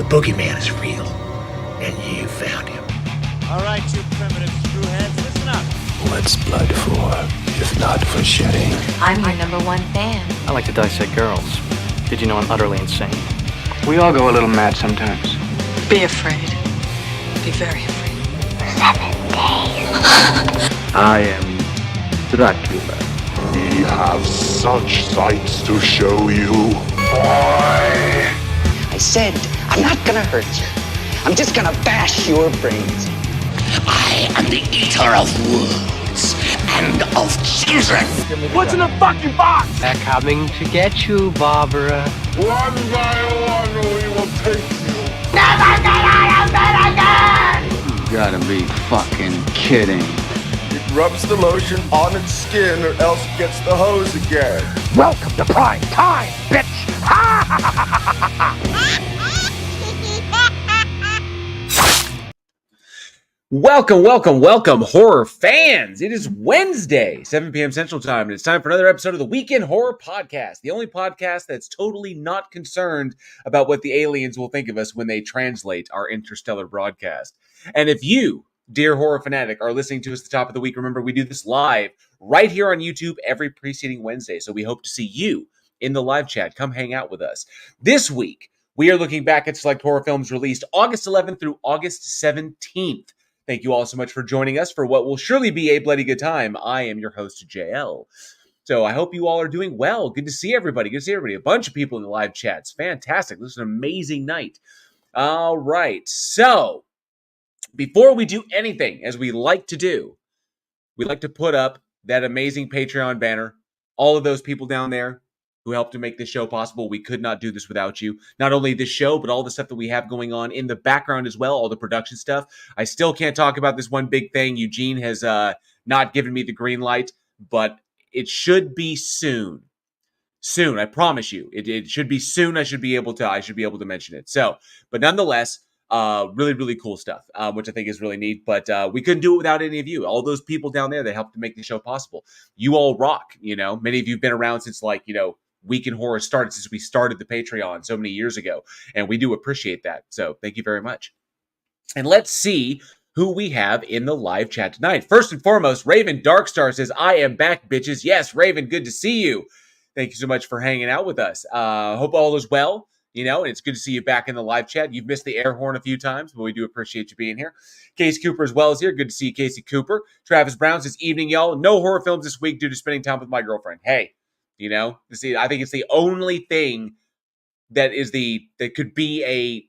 boogeyman is real, and you found him. All right, you primitive screwheads, listen up. What's blood for, if not for shedding? I'm your number one fan. I like to dissect girls. Did you know I'm utterly insane? We all go a little mad sometimes. Be afraid. Be very afraid. 7 days. I am Dracula. We have such sights to show you. Boy! I said, I'm not gonna hurt you. I'm just gonna bash your brains. I am the eater of worlds and of children. What's in the fucking box? They're coming to get you, Barbara. One by one, we will take you. Never get out of bed again! You gotta be fucking kidding. It rubs the lotion on its skin or else it gets the hose again. Welcome to prime time, bitch! Welcome, horror fans. It is Wednesday, 7 p.m. Central Time, and it's time for another episode of the Weekend Horror Podcast, the only podcast that's totally not concerned about what the aliens will think of us when they translate our interstellar broadcast. And if you, dear horror fanatic, are listening to us at the top of the week, remember we do this live right here on YouTube every preceding Wednesday, so we hope to see you in the live chat. Come hang out with us. This week, we are looking back at select horror films released August 11th through August 17th. Thank you all so much for joining us for what will surely be a bloody good time. I am your host, JL. So I hope you all are doing well. Good to see everybody. A bunch of people in the live chats. Fantastic. This is an amazing night. All right. So before we do anything, as we like to do, we like to put up that amazing Patreon banner. All of those people down there who helped to make this show possible. We could not do this without you. Not only this show, but all the stuff that we have going on in the background as well, all the production stuff. I still can't talk about this one big thing. Eugene has not given me the green light, but it should be soon. Soon, I promise you. It should be soon. I should be able to mention it. So, but nonetheless, really, really cool stuff, which I think is really neat. But we couldn't do it without any of you. All those people down there that helped to make the show possible. You all rock, you know. Many of you have been around since, like, you know, Week in Horror started, since we started the Patreon so many years ago, and we do appreciate that. So thank you very much. And let's see who we have in the live chat tonight. First and foremost, Raven Darkstar says, I am back, bitches. Yes, Raven, good to see you. Thank you so much for hanging out with us. Hope all is well, you know, and it's good to see you back in the live chat. You've missed the air horn a few times, but we do appreciate you being here. Casey Cooper as well is here. Good to see you, Casey Cooper. Travis Brown says, evening, y'all. No horror films this week due to spending time with my girlfriend. Hey. You know, see, I think it's the only thing that could be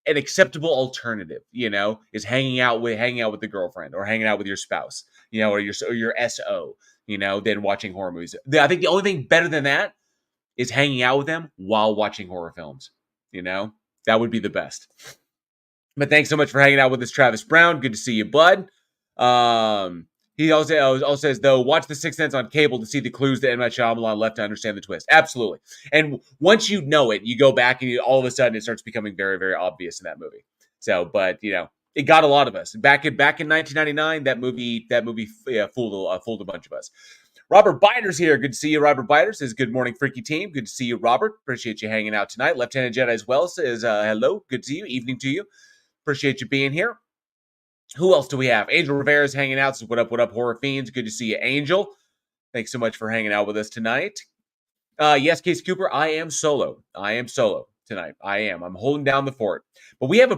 an acceptable alternative. You know, is hanging out with the girlfriend or hanging out with your spouse. You know, or your SO. You know, than watching horror movies. I think the only thing better than that is hanging out with them while watching horror films. You know, that would be the best. But thanks so much for hanging out with us, Travis Brown. Good to see you, bud. He also says, though, watch The Sixth Sense on cable to see the clues that M. Night Shyamalan left to understand the twist. Absolutely. And once you know it, you go back and all of a sudden it starts becoming very, very obvious in that movie. So, but, you know, it got a lot of us. Back in 1999, that movie fooled a bunch of us. Robert Biders here. Good to see you, Robert Biders. Says, good morning, freaky team. Good to see you, Robert. Appreciate you hanging out tonight. Lieutenant Jedi as well says, hello. Good to see you. Evening to you. Appreciate you being here. Who else do we have? Angel Rivera is hanging out. Says, what up, horror fiends? Good to see you, Angel. Thanks so much for hanging out with us tonight. Yes, Case Cooper, I am solo tonight. I'm holding down the fort. But we have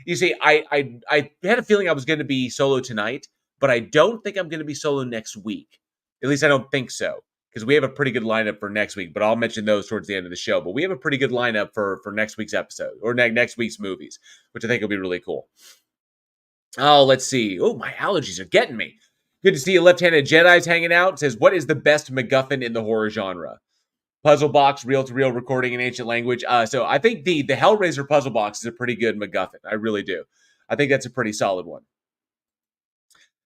you see, I had a feeling I was going to be solo tonight, but I don't think I'm going to be solo next week. At least I don't think so, because we have a pretty good lineup for next week, but I'll mention those towards the end of the show. But we have a pretty good lineup for next week's episode, or next week's movies, which I think will be really cool. Oh, let's see. Oh, my allergies are getting me. Good to see you, Left-Handed Jedi's hanging out. It says, what is the best MacGuffin in the horror genre? Puzzle box, reel-to-reel recording in ancient language. So I think the Hellraiser puzzle box is a pretty good MacGuffin. I really do. I think that's a pretty solid one.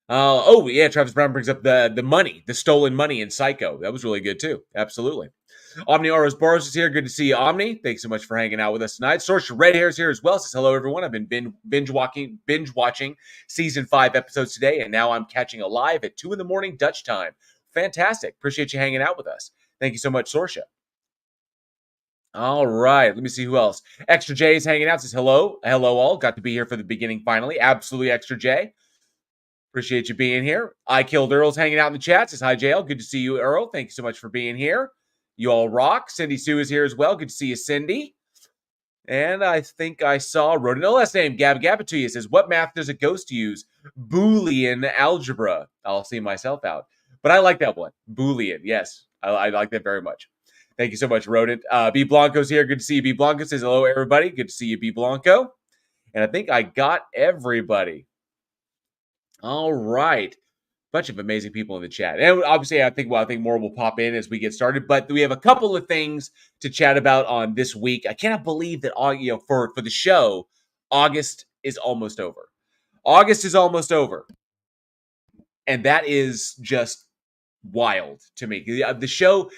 Oh, yeah, Travis Brown brings up the stolen money in Psycho. That was really good, too. Absolutely. Omni Oros Boros is here. Good to see you, Omni. Thanks so much for hanging out with us tonight. Sorcerer Red Hair is here as well. Says, hello, everyone. I've been binge watching season 5 episodes today, and now I'm catching a live at 2 a.m. Dutch time. Fantastic. Appreciate you hanging out with us. Thank you so much, Sorsha. All right, let me see who else. Extra J is hanging out. Says hello, hello all. Got to be here for the beginning finally. Absolutely, Extra J. Appreciate you being here. I Killed Earl's hanging out in the chat. Says hi, JL. Good to see you, Earl. Thank you so much for being here. You all rock. Cindy Sue is here as well. Good to see you, Cindy. And I think I saw, wrote an last name, Gab Gabatuya says, what math does a ghost use? Boolean algebra. I'll see myself out. But I like that one. Boolean, yes. I like that very much. Thank you so much, Rodent. B. Blanco's here. Good to see you, B. Blanco. Says hello, everybody. Good to see you, B. Blanco. And I think I got everybody. All right. Bunch of amazing people in the chat. And obviously, I think more will pop in as we get started. But we have a couple of things to chat about on this week. I cannot believe that for the show, August is almost over. August is almost over. And that is just wild to me. The show,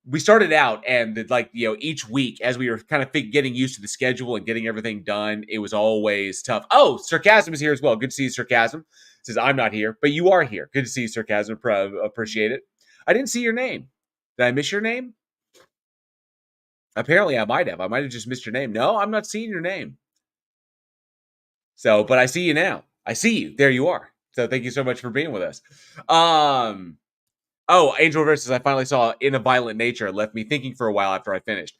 we started out and each week as we were kind of getting used to the schedule and getting everything done, it was always tough. Oh, Sarcasm is here as well. Good to see you, Sarcasm. Says, I'm not here, but you are here. Good to see you, Sarcasm. Appreciate it. I didn't see your name. Did I miss your name? Apparently I might have. I might have just missed your name. No, I'm not seeing your name. So, but I see you now. I see you. There you are. So thank you so much for being with us. Oh, Angel Versus, I finally saw In a Violent Nature. It left me thinking for a while after I finished.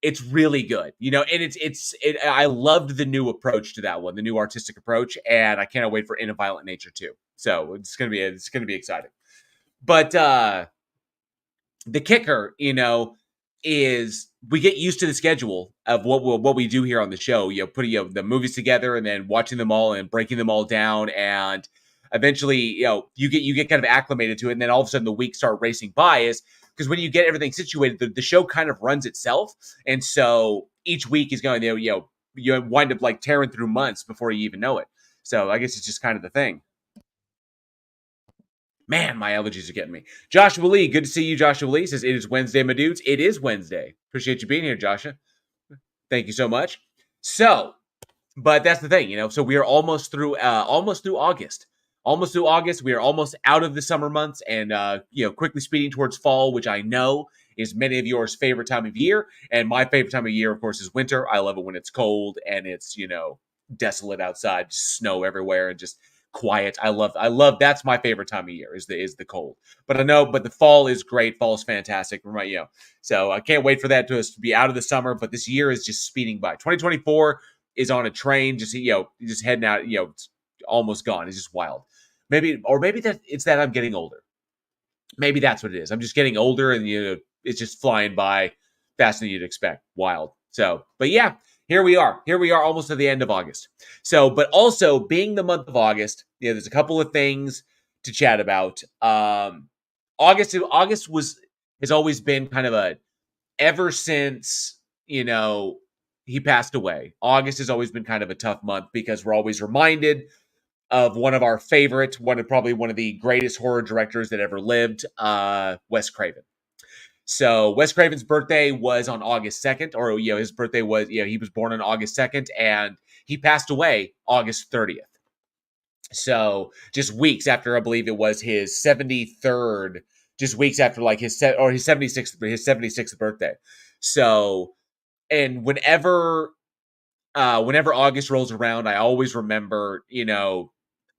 It's really good, and I loved the new approach to that one, the new artistic approach, and I can't wait for In a Violent Nature too. So it's gonna be exciting. But the kicker, is we get used to the schedule of what we do here on the show. Putting the movies together and then watching them all and breaking them all down, and eventually, you get kind of acclimated to it, and then all of a sudden the weeks start racing by. Because when you get everything situated, the show kind of runs itself, and so each week is going, you wind up tearing through months before you even know it. So I guess it's just kind of the thing. Man, my allergies are getting me. Joshua Lee, good to see you. Joshua Lee says, it is Wednesday, my dudes. It is Wednesday. Appreciate you being here, Joshua. Thank you so much. So, but that's the thing, so we are almost through August. Almost through August. We are almost out of the summer months and, quickly speeding towards fall, which I know is many of yours favorite time of year. And my favorite time of year, of course, is winter. I love it when it's cold and it's, desolate outside, just snow everywhere and just quiet. I love that's my favorite time of year is the cold. But the fall is great. Fall is fantastic. Right, so I can't wait for that to be out of the summer. But this year is just speeding by. 2024 is on a train, just heading out. It's almost gone. It's just wild. Maybe that it's that I'm getting older. Maybe that's what it is. I'm just getting older, and it's just flying by faster than you'd expect. Wild. So, but yeah. Here we are almost at the end of August. So, but also being the month of August, there's a couple of things to chat about. August has always been kind of ever since, he passed away. August has always been kind of a tough month because we're always reminded of one of our favorite, probably one of the greatest horror directors that ever lived, Wes Craven. So Wes Craven's birthday was on August 2nd, or his birthday was he was born on August 2nd, and he passed away August 30th. So just weeks after, I believe it was his 73rd, just weeks after his 76th birthday. So, and whenever August rolls around, I always remember,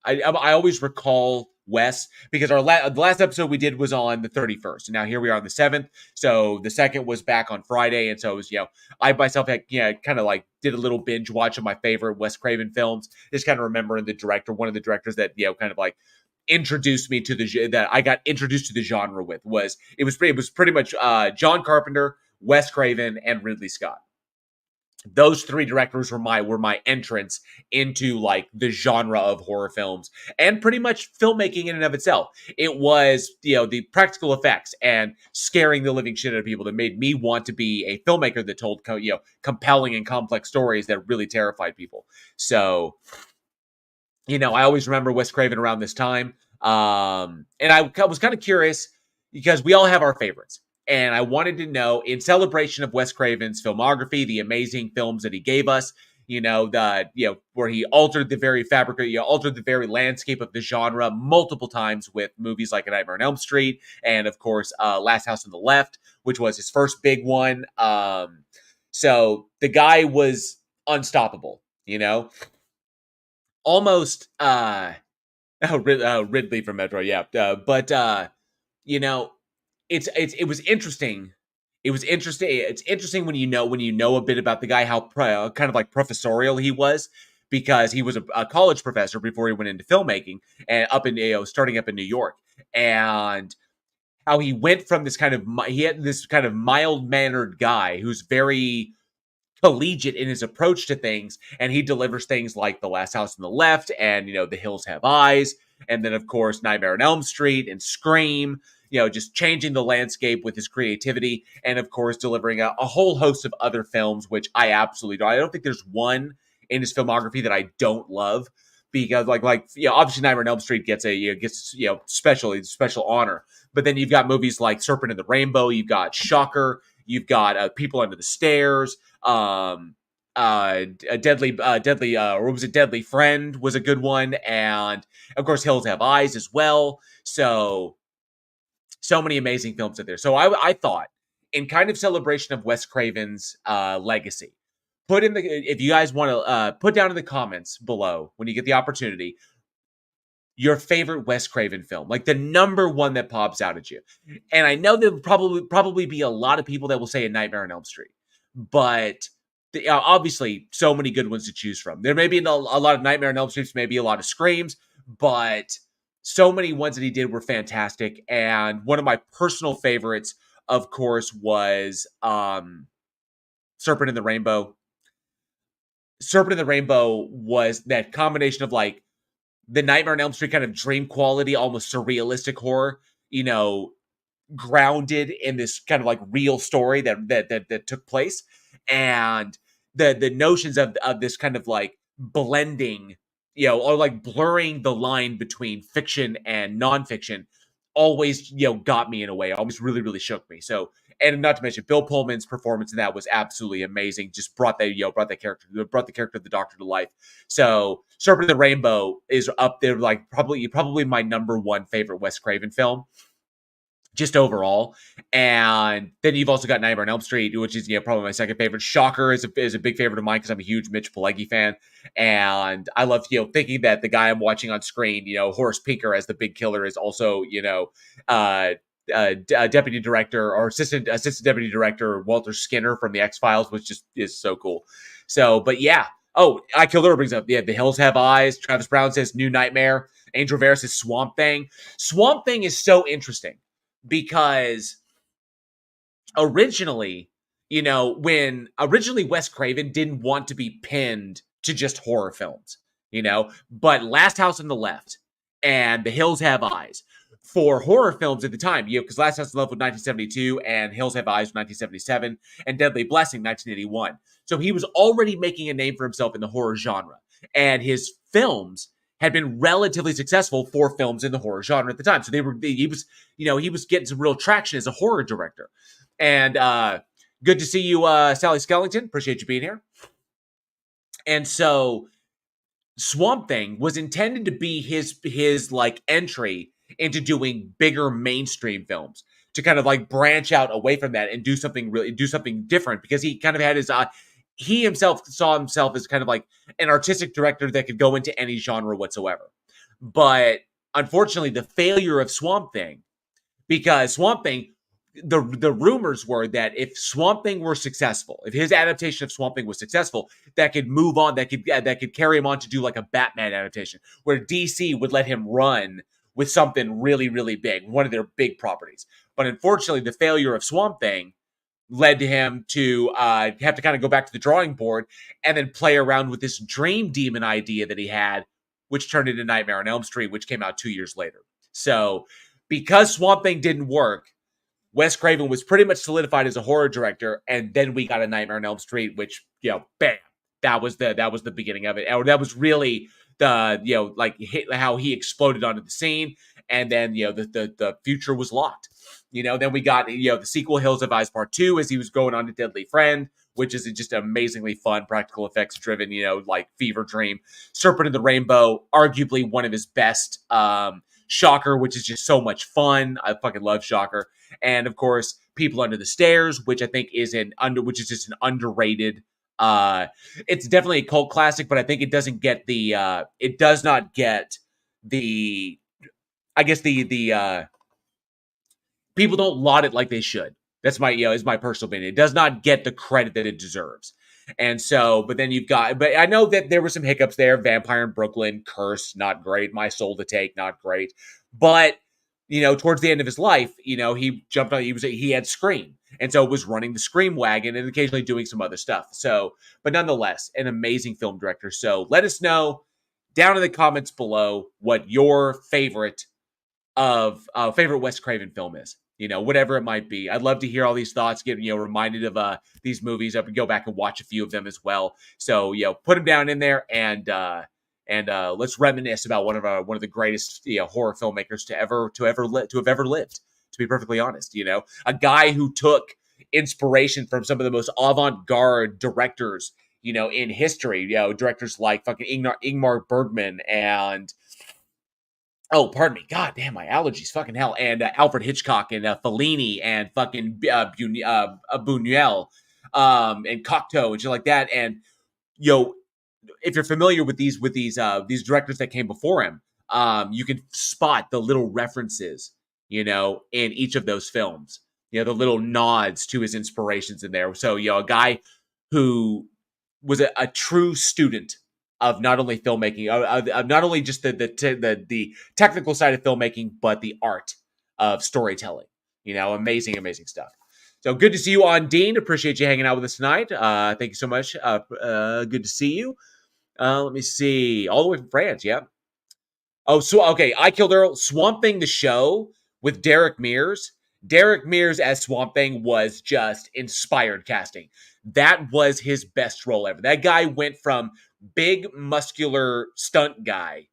I always recall Wes, because the last episode we did was on the 31st, and now here we are on the 7th. So the 2nd was back on Friday, and so it was, I myself had, kind of did a little binge watch of my favorite Wes Craven films. Just kind of remembering one of the directors that kind of introduced me to that I got introduced to the genre with was pretty much John Carpenter, Wes Craven, and Ridley Scott. Those three directors were my entrance into the genre of horror films and pretty much filmmaking in and of itself. It was, the practical effects and scaring the living shit out of people that made me want to be a filmmaker that told, compelling and complex stories that really terrified people. So, I always remember Wes Craven around this time. And I was kind of curious because we all have our favorites. And I wanted to know, in celebration of Wes Craven's filmography, the amazing films that he gave us, where he altered the very fabric, altered the very landscape of the genre multiple times with movies like A Nightmare on Elm Street, and of course, Last House on the Left, which was his first big one. So the guy was unstoppable, almost. Ridley from Metro, yeah. It was interesting. It was interesting. It's interesting when you know a bit about the guy, how kind of like professorial he was, because he was a college professor before he went into filmmaking, and starting up in New York, and how he went from he had this kind of mild mannered guy who's very collegiate in his approach to things, and he delivers things like The Last House on the Left and The Hills Have Eyes, and then of course Nightmare on Elm Street and Scream, just changing the landscape with his creativity, and of course delivering a whole host of other films, which I absolutely don't. I don't think there's one in his filmography that I don't love, because obviously Nightmare on Elm Street gets special honor, but then you've got movies like Serpent in the Rainbow, you've got Shocker, you've got People Under the Stairs, Deadly Friend was a good one, and of course Hills Have Eyes as well. So many amazing films out there. So I thought, in kind of celebration of Wes Craven's legacy, if you guys want to put down in the comments below when you get the opportunity, your favorite Wes Craven film, like the number one that pops out at you. And I know there'll probably be a lot of people that will say A Nightmare on Elm Street, but obviously so many good ones to choose from. There may be a lot of Nightmare on Elm Streets, maybe a lot of Screams, but so many ones that he did were fantastic. And one of my personal favorites, of course, was Serpent in the Rainbow. Serpent in the Rainbow was that combination of like the Nightmare on Elm Street kind of dream quality, almost surrealistic horror, grounded in this kind of like real story that took place, and the notions of this kind of like blending, or like blurring the line between fiction and nonfiction, always got me in a way, always really really shook me. So, and not to mention Bill Pullman's performance in that was absolutely amazing. Just brought the character of the Doctor to life. So Serpent in the Rainbow is up there, like probably my number one favorite Wes Craven film, just overall. And then you've also got Nightmare on Elm Street, which is probably my second favorite. Shocker is a big favorite of mine because I'm a huge Mitch Pileggi fan, and I love thinking that the guy I'm watching on screen, Horace Pinker as the big killer, is also deputy director or assistant deputy director Walter Skinner from the X-Files, which just is so cool. So, but yeah. Oh, I Killed Her brings up, The Hills Have Eyes. Travis Brown says New Nightmare. Angel Rivera says Swamp Thing. Swamp Thing is so interesting because originally, when Wes Craven didn't want to be pinned to just horror films, but Last House on the Left and The Hills Have Eyes for horror films at the time, because Last House on the Left was 1972 and Hills Have Eyes was 1977 and Deadly Blessing 1981. So he was already making a name for himself in the horror genre, and his films had been relatively successful for films in the horror genre at the time. So he was getting some real traction as a horror director. And good to see you, Sally Skellington. Appreciate you being here. And so Swamp Thing was intended to be his like entry into doing bigger mainstream films, to kind of like branch out away from that and do something different, because he kind of had his he himself saw himself as kind of like an artistic director that could go into any genre whatsoever. But unfortunately, the failure of Swamp Thing, because Swamp Thing, the rumors were that if Swamp Thing were successful, if his adaptation of Swamp Thing was successful, that could move on, that could carry him on to do like a Batman adaptation, where DC would let him run with something really, really big, one of their big properties. But unfortunately, the failure of Swamp Thing led to him to have to kind of go back to the drawing board and then play around with this dream demon idea that he had, which turned into Nightmare on Elm Street, which came out 2 years later. So because Swamp Thing didn't work, Wes Craven was pretty much solidified as a horror director, and then we got a Nightmare on Elm Street, which, bam, that was the beginning of it. Or that was really the, how he exploded onto the scene, and then, the future was locked. Then we got, the sequel, Hills Have Eyes Part 2, as he was going on to Deadly Friend, which is just amazingly fun, practical effects driven, like Fever Dream. Serpent in the Rainbow, arguably one of his best. Shocker, which is just so much fun. I fucking love Shocker. And of course, People Under the Stairs, which I think is which is just an underrated. It's definitely a cult classic, but I think it doesn't get it does not get the, I guess the people don't laud it like they should. That's my, is my personal opinion. It does not get the credit that it deserves. And so, but then but I know that there were some hiccups there. Vampire in Brooklyn, Curse, not great. My Soul to Take, not great. But, towards the end of his life, he jumped on, he had Scream. And so it was running the Scream wagon and occasionally doing some other stuff. So, but nonetheless, an amazing film director. So let us know down in the comments below what your favorite Wes Craven film is. Whatever it might be. I'd love to hear all these thoughts, get, reminded of these movies. I would go back and watch a few of them as well. So, put them down in there and let's reminisce about one of the greatest, horror filmmakers to have ever lived, to be perfectly honest. A guy who took inspiration from some of the most avant-garde directors, in history, directors like fucking Ingmar Bergman and oh, pardon me. God damn, my allergies. Fucking hell. And Alfred Hitchcock and Fellini and fucking Buñuel and Cocteau and shit like that. And, if you're familiar with these directors that came before him, you can spot the little references, in each of those films. The little nods to his inspirations in there. So, a guy who was a true student of not only filmmaking, of not only just the technical side of filmmaking, but the art of storytelling. Amazing stuff. So good to see you on, Dean. Appreciate you hanging out with us tonight. Thank you so much. Good to see you. Let me see. All the way from France, yeah. Oh, so okay. I Killed Earl, Swamp Thing the show with Derek Mears. Derek Mears as Swamp Thing was just inspired casting. That was his best role ever. That guy went from big muscular stunt guy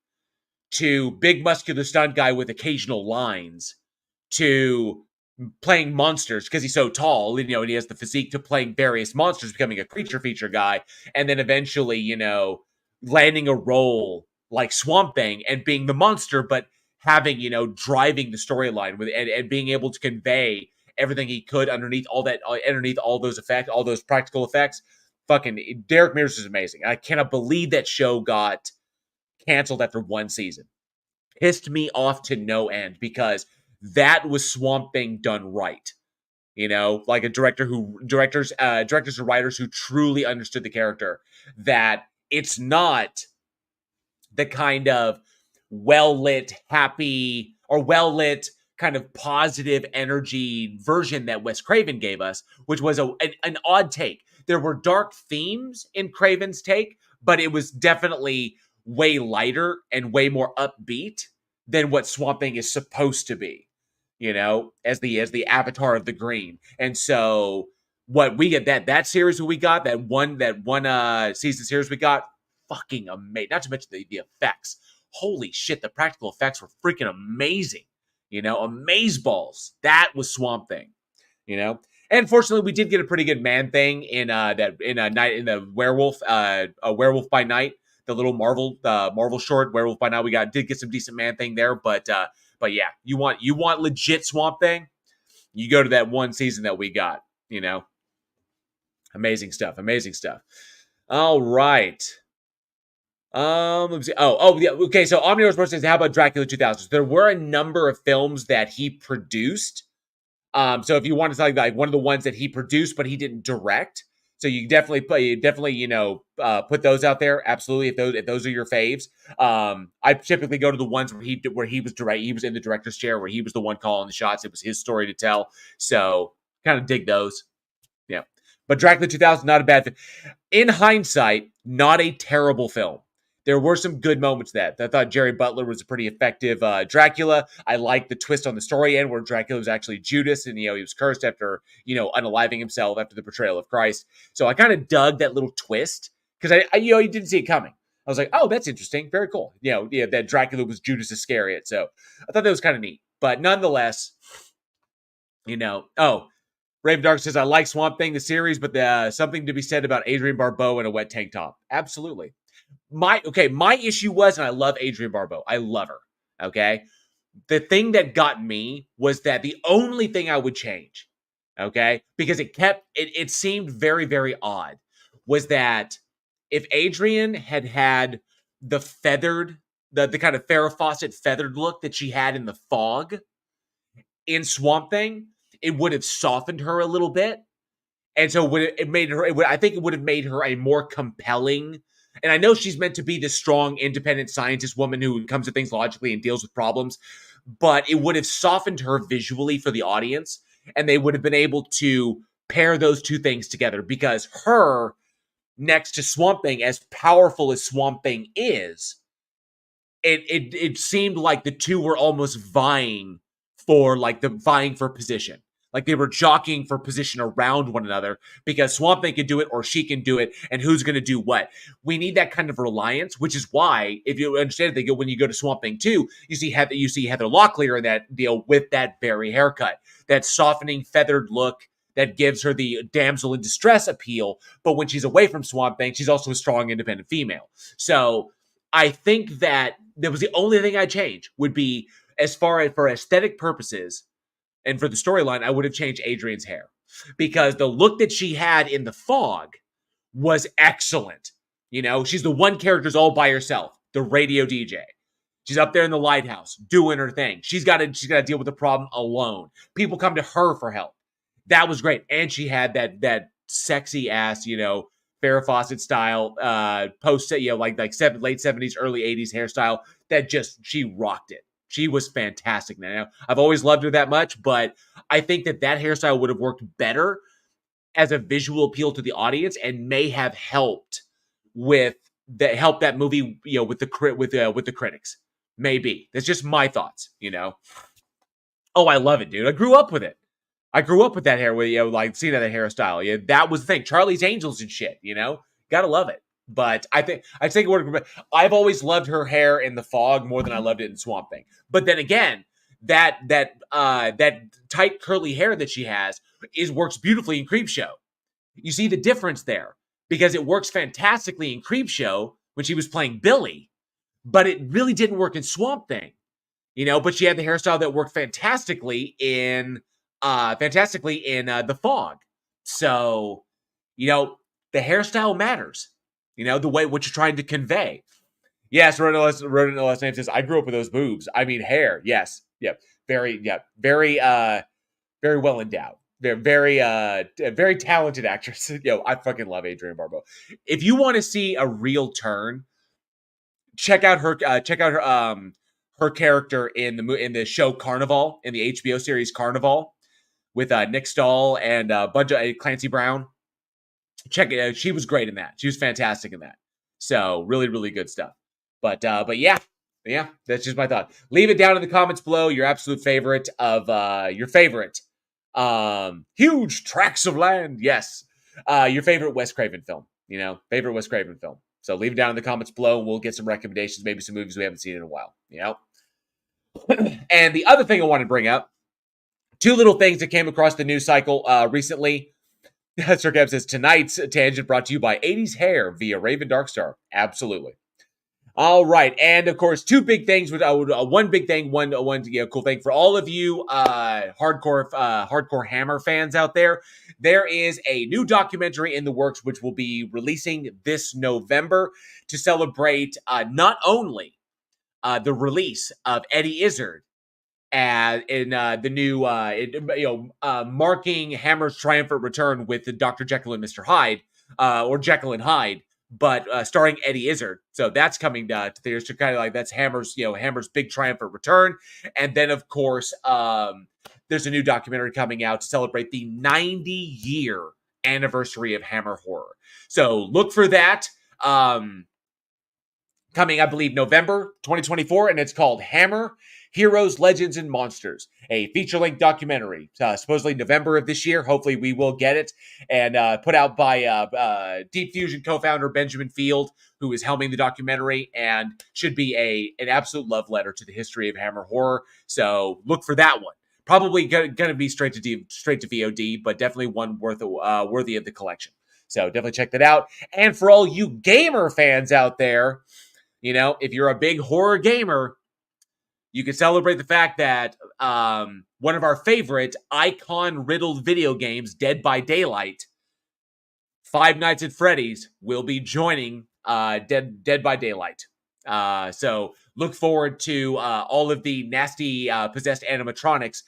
to big muscular stunt guy with occasional lines to playing monsters because he's so tall, and he has the physique, to playing various monsters, becoming a creature feature guy, and then eventually, landing a role like Swamp Thing and being the monster, but having, driving the storyline with and being able to convey everything he could underneath all those effects, all those practical effects. Fucking Derek Mears is amazing. I cannot believe that show got canceled after one season. Pissed me off to no end because that was Swamp Thing done right. Like a directors and writers who truly understood the character. That it's not the kind of well-lit, happy, or well-lit kind of positive energy version that Wes Craven gave us, which was an odd take. There were dark themes in Craven's take, but it was definitely way lighter and way more upbeat than what Swamp Thing is supposed to be, as the avatar of the green. And so what we get, that series we got, that one season series we got, fucking amazing. Not to mention the effects. Holy shit, the practical effects were freaking amazing. Amazeballs. That was Swamp Thing. And fortunately, we did get a pretty good Man Thing in the Werewolf, a Werewolf by Night, the little Marvel short Werewolf by Night. We did get some decent Man Thing there, but yeah, you want legit Swamp Thing, you go to that one season that we got. Amazing stuff. All right. Let me see. Oh, yeah. Okay, so Omniverse Person says, how about Dracula 2000? There were a number of films that he produced. So if you want to talk about like one of the ones that he produced but he didn't direct, so you definitely put those out there. Absolutely, if those are your faves. I typically go to the ones where he was in the director's chair, where he was the one calling the shots. It was his story to tell. So kind of dig those. Yeah, but Dracula 2000, not a bad film. In hindsight, not a terrible film. There were some good moments that I thought Jerry Butler was a pretty effective Dracula. I liked the twist on the story end where Dracula was actually Judas and, he was cursed after, unaliving himself after the betrayal of Christ. So I kind of dug that little twist because I you didn't see it coming. I was like, oh, that's interesting. Very cool. That Dracula was Judas Iscariot. So I thought that was kind of neat. But nonetheless, Raven Dark says, I like Swamp Thing, the series, but something to be said about Adrienne Barbeau in a wet tank top. Absolutely. My issue was, and I love Adrienne Barbeau. I love her. Okay. The thing that got me was that the only thing I would change, okay, because it seemed very, very odd, was that if Adrienne had the feathered, the kind of Farrah Fawcett feathered look that she had in The Fog in Swamp Thing, it would have softened her a little bit. And so I think it would have made her a more compelling. And I know she's meant to be this strong, independent scientist woman who comes at things logically and deals with problems, but it would have softened her visually for the audience, and they would have been able to pair those two things together, because her next to Swamp Thing, as powerful as Swamp Thing is, it seemed like the two were almost vying for position. Like they were jockeying for position around one another, because Swamp Thing can do it or she can do it, and who's going to do what. We need that kind of reliance, which is why, if you understand it, when you go to Swamp Thing 2, you see Heather Locklear in that deal with that very haircut, that softening feathered look that gives her the damsel in distress appeal. But when she's away from Swamp Thing, she's also a strong, independent female. So I think that was the only thing I'd change, would be, as far as for aesthetic purposes, and for the storyline, I would have changed Adrienne's hair, because the look that she had in The Fog was excellent. You know, she's the one character's all by herself, the radio DJ. She's up there in the lighthouse doing her thing. She's got to deal with the problem alone. People come to her for help. That was great, and she had that sexy ass, Farrah Fawcett style, post, late 70s, early 80s hairstyle that she rocked it. She was fantastic. Now, I've always loved her that much, but I think that hairstyle would have worked better as a visual appeal to the audience, and may have helped that movie, with the critics. Maybe. That's just my thoughts, Oh, I love it, dude. I grew up with it. I grew up with that hair, seeing that hairstyle. Yeah, that was the thing. Charlie's Angels and shit, Gotta love it. But I think it would. I've always loved her hair in The Fog more than I loved it in Swamp Thing. But then again, that tight curly hair that she has works beautifully in Creepshow. You see the difference there, because it works fantastically in Creepshow when she was playing Billy, but it really didn't work in Swamp Thing. But she had the hairstyle that worked fantastically in The Fog. So, the hairstyle matters. The way what you're trying to convey. Yes, Rodin last name says, I grew up with those boobs. I mean, hair. Yes. Yep. Very well endowed. They're very talented actress. I fucking love Adrienne Barbeau. If you want to see a real turn, check out her character in the show Carnival, in the HBO series Carnival, with Nick Stahl and a bunch of Clancy Brown. Check it out. She was great in that. She was fantastic in that. So really, really good stuff. But yeah, that's just my thought. Leave it down in the comments below. Your absolute favorite of your favorite huge tracts of land. Yes, your favorite Wes Craven film. Favorite Wes Craven film. So leave it down in the comments below. We'll get some recommendations, maybe some movies we haven't seen in a while. And the other thing I want to bring up, two little things that came across the news cycle recently. Sir Kev says, tonight's tangent brought to you by 80s Hair via Raven Darkstar. Absolutely. All right. And of course, two big things. One big thing, one cool thing for all of you hardcore Hammer fans out there. There is a new documentary in the works, which will be releasing this November to celebrate not only the release of Eddie Izzard, in the new, marking Hammer's triumphant return with the Dr. Jekyll and Mr. Hyde, or Jekyll and Hyde, but starring Eddie Izzard. So that's coming to theaters to kind of like, that's Hammer's big triumphant return. And then, of course, there's a new documentary coming out to celebrate the 90-year anniversary of Hammer Horror. So look for that. Coming, I believe, November 2024, and it's called Hammer, Heroes, Legends, and Monsters, a feature-length documentary, supposedly November of this year. Hopefully we will get it, and put out by Deep Fusion co-founder Benjamin Field, who is helming the documentary, and should be an absolute love letter to the history of Hammer Horror. So look for that one. Probably gonna be straight to VOD, but definitely one worthy of the collection. So definitely check that out. And for all you gamer fans out there, if you're a big horror gamer, you can celebrate the fact that one of our favorite icon-riddled video games, Dead by Daylight, Five Nights at Freddy's, will be joining Dead by Daylight. So look forward to all of the nasty possessed animatronics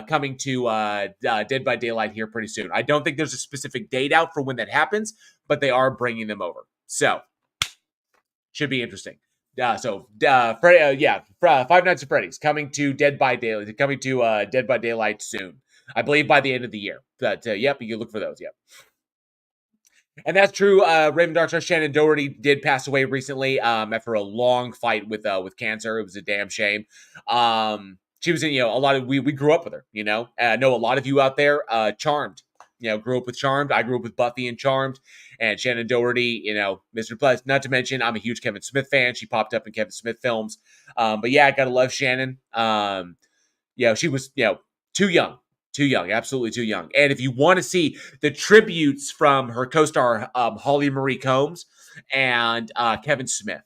coming to Dead by Daylight here pretty soon. I don't think there's a specific date out for when that happens, but they are bringing them over. So should be interesting. Five Nights at Freddy's coming to Dead by Daylight soon. I believe by the end of the year. But yep, you can look for those. Yep. And that's true. Raven Darkstar Shannon Doherty did pass away recently after a long fight with cancer. It was a damn shame. She was in a lot of we grew up with her. I know a lot of you out there. Charmed. Grew up with Charmed. I grew up with Buffy and Charmed. And Shannon Doherty, Mr. Plus. Not to mention, I'm a huge Kevin Smith fan. She popped up in Kevin Smith films. But yeah, I gotta love Shannon. She was too young. Too young, absolutely too young. And if you want to see the tributes from her co-star Holly Marie Combs and Kevin Smith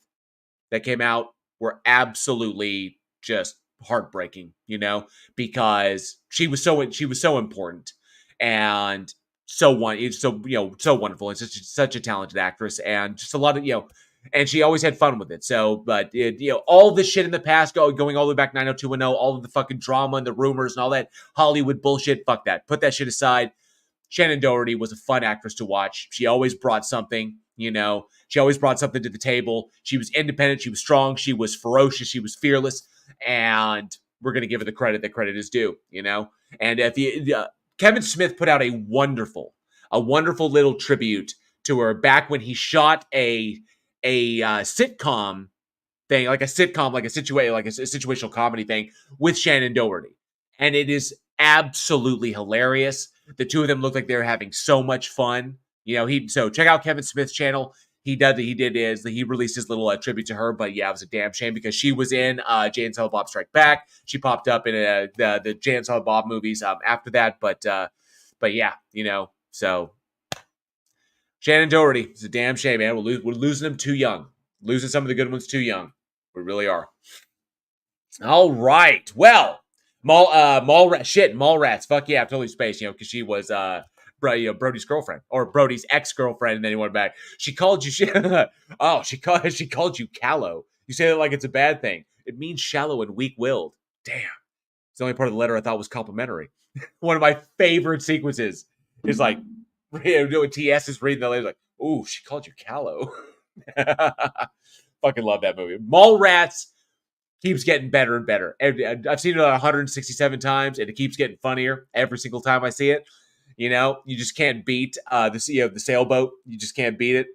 that came out were absolutely just heartbreaking, because she was so important and so wonderful and such a talented actress and just a lot of and she always had fun with it. So, but all this shit in the past, going all the way back 90210, all of the fucking drama and the rumors and all that Hollywood bullshit, fuck that. Put that shit aside. Shannon Doherty was a fun actress to watch. She always brought something, She always brought something to the table. She was independent. She was strong. She was ferocious. She was fearless. And we're going to give her the credit that credit is due, And if Kevin Smith put out a wonderful little tribute to her back when he shot a sitcom thing, like a situational comedy thing with Shannon Doherty. And it is absolutely hilarious. The two of them look like they're having so much fun. So check out Kevin Smith's channel. He released his little tribute to her, but yeah, it was a damn shame because she was in Jay and Silent Bob Strike Back. She popped up in the Jay and Silent Bob movies after that, but yeah, so Shannon Doherty, it's a damn shame, man. We're losing them too young. Losing some of the good ones too young. We really are. All right. Well, Mallrats. Fuck yeah, totally space, because she was Brody's girlfriend or Brody's ex-girlfriend, and then he went back. She called you she called you callow. You say that like it's a bad thing. It means shallow and weak-willed. Damn. It's the only part of the letter I thought was complimentary. One of my favorite sequences is like TS is reading the letter like, "Ooh, she called you callow." Fucking love that movie. Mallrats keeps getting better and better. I've seen it 167 times, and it keeps getting funnier every single time I see it. You just can't beat the sailboat. You just can't beat it.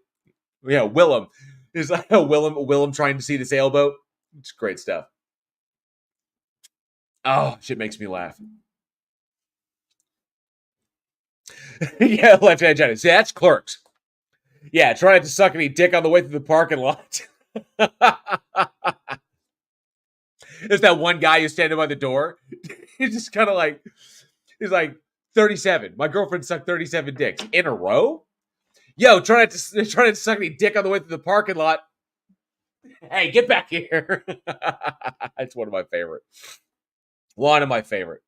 Willem is like Willem trying to see the sailboat. It's great stuff. Oh, shit makes me laugh. Yeah, left-hand Johnny. See, that's Clerks. Yeah, trying to suck any dick on the way through the parking lot. There's that one guy who's standing by the door. He's just kind of like, he's like 37. My girlfriend sucked 37 dicks in a row. Yo, trying to suck any dick on the way through the parking lot. Hey, get back here. It's one of my favorite. One of my favorite.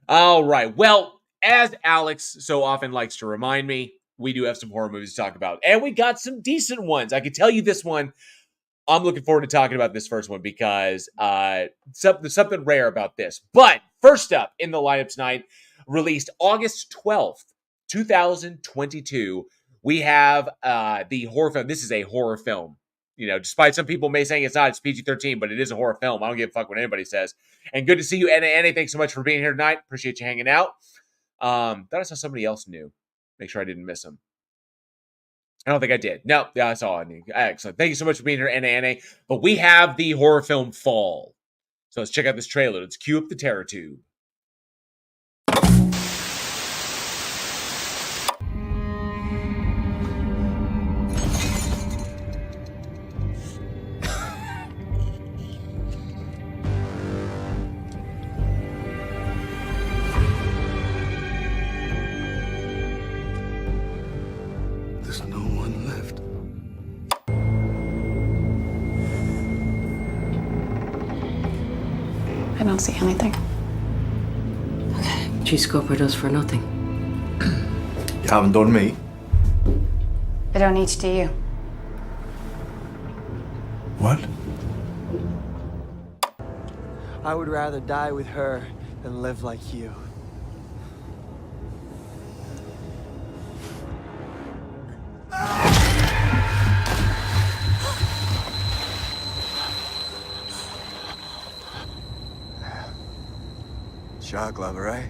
All right. Well, as Alex so often likes to remind me, we do have some horror movies to talk about. And we got some decent ones. I can tell you this one. I'm looking forward to talking about this first one because there's something rare about this. But first up in the lineup tonight, released August 12th, 2022, we have the horror film. This is a horror film. Despite some people may saying it's not, it's PG-13, but it is a horror film. I don't give a fuck what anybody says. And good to see you, Anna. Thanks so much for being here tonight. Appreciate you hanging out. Thought I saw somebody else new. Make sure I didn't miss him. I don't think I did. No, yeah, I saw it. Excellent. Thank you so much for being here, Anna. But we have the horror film Fall. So let's check out this trailer. Let's cue up the terror tube. don't see anything. Okay. G-scoper does for nothing. You haven't done me. I don't need to do you. What? I would rather die with her than live like you. Shot glove, right?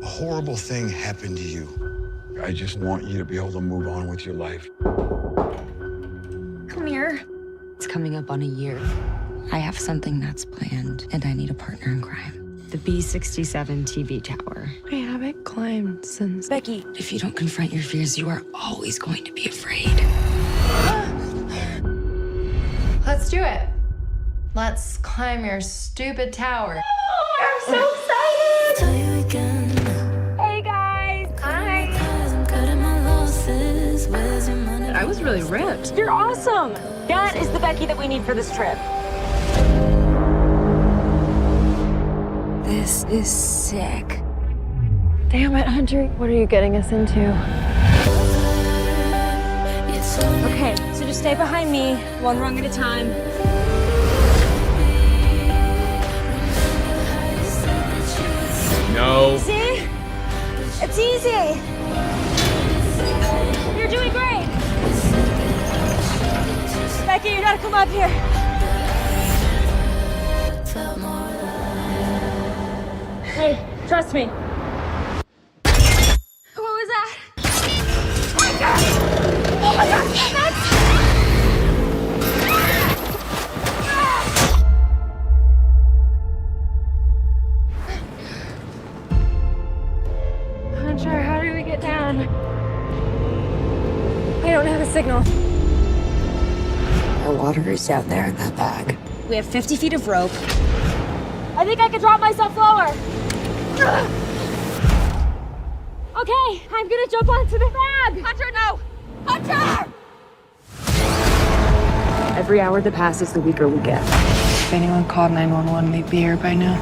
A horrible thing happened to you. I just want you to be able to move on with your life. Come here. It's coming up on a year. I have something that's planned, and I need a partner in crime. The B67 TV tower. I haven't climbed since... Becky, if you don't confront your fears, you are always going to be afraid. Let's do it. Let's climb your stupid tower. Oh, I'm so excited! Tell you again. Hey guys! Hi! I was really ripped. You're awesome! That is the Becky that we need for this trip. This is sick. Damn it, Hunter. What are you getting us into? Okay, so just stay behind me, one rung at a time. No. See? It's easy. You're doing great. Becky, you gotta come up here. Hey, trust me. What was that? Oh my god! Oh my god! That's... Hunter, how do we get down? I don't have a signal. Our water is down there in that bag. We have 50 feet of rope. I think I can drop myself lower. Okay, I'm gonna jump onto the bag. Hunter, no! Hunter! Every hour that passes, the weaker we get. If anyone called 911, they'd be here by now.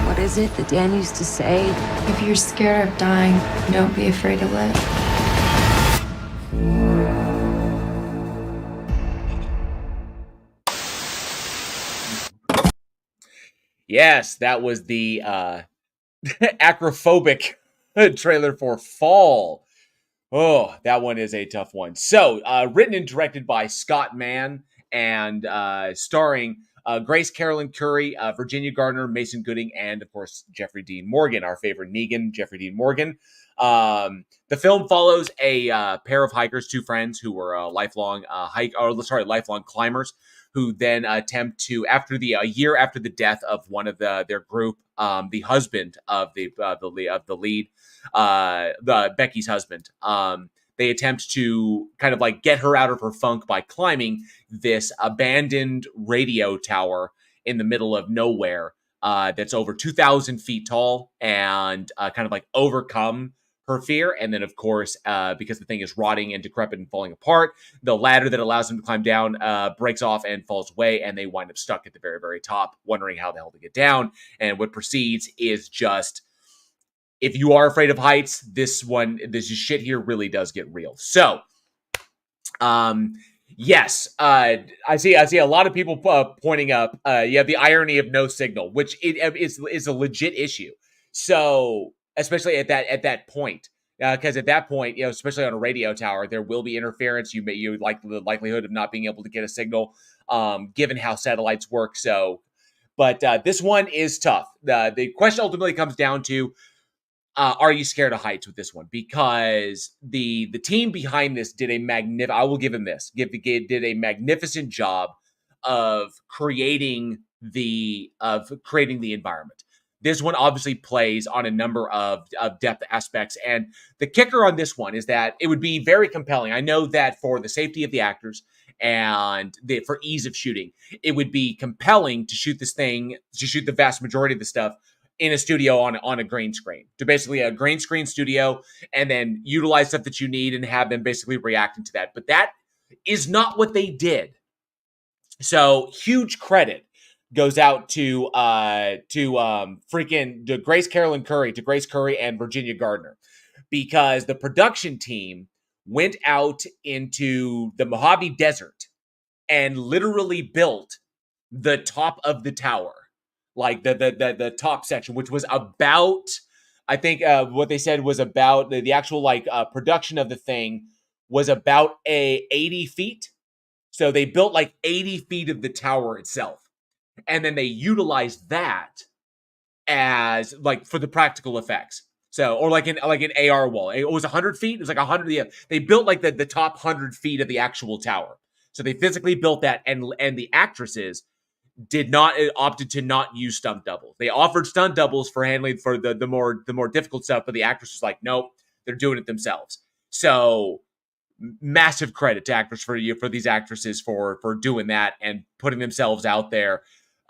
What is it that Dan used to say? If you're scared of dying, don't be afraid to live. Yes, that was the acrophobic trailer for Fall. Oh, that one is a tough one. So, written and directed by Scott Mann and starring Grace Carolyn Curry, Virginia Gardner, Mason Gooding, and, of course, Jeffrey Dean Morgan, our favorite Negan, Jeffrey Dean Morgan. The film follows a pair of hikers, two friends who were lifelong climbers, who then attempt to, after the a year after the death of one of their group, the husband of the lead, the Becky's husband, they attempt to kind of like get her out of her funk by climbing this abandoned radio tower in the middle of nowhere that's over 2,000 feet tall, and kind of like overcome her fear. And then, of course, because the thing is rotting and decrepit and falling apart, the ladder that allows them to climb down breaks off and falls away, and they wind up stuck at the very, very top, wondering how the hell to get down. And what proceeds is just, if you are afraid of heights, this shit here really does get real. So, yes, I see a lot of people pointing up, the irony of no signal, which is a legit issue. So, especially at that point, because at that point, especially on a radio tower, there will be interference. You like the likelihood of not being able to get a signal, given how satellites work. So, but this one is tough. The question ultimately comes down to, are you scared of heights with this one? Because the team behind this did a magnificent job of creating the environment. This one obviously plays on a number of depth aspects. And the kicker on this one is that it would be very compelling. I know that for the safety of the actors and for ease of shooting, it would be compelling to shoot the vast majority of the stuff in a studio on a green screen, to basically a green screen studio, and then utilize stuff that you need and have them basically reacting to that. But that is not what they did. So huge credit goes out to Grace Curry and Virginia Gardner, because the production team went out into the Mojave Desert and literally built the top of the tower, like the top section, which was about, I think what they said was about the actual production of the thing was about 80 feet. So they built like 80 feet of the tower itself. And then they utilized that as like for the practical effects. So, or like an AR wall. It was 100 feet. It was like 100. Yeah. They built like the top 100 feet of the actual tower. So they physically built that, and the actresses opted to not use stunt doubles. They offered stunt doubles for handling for the more difficult stuff, but the actress was like, nope, they're doing it themselves. So massive credit to these actresses for doing that and putting themselves out there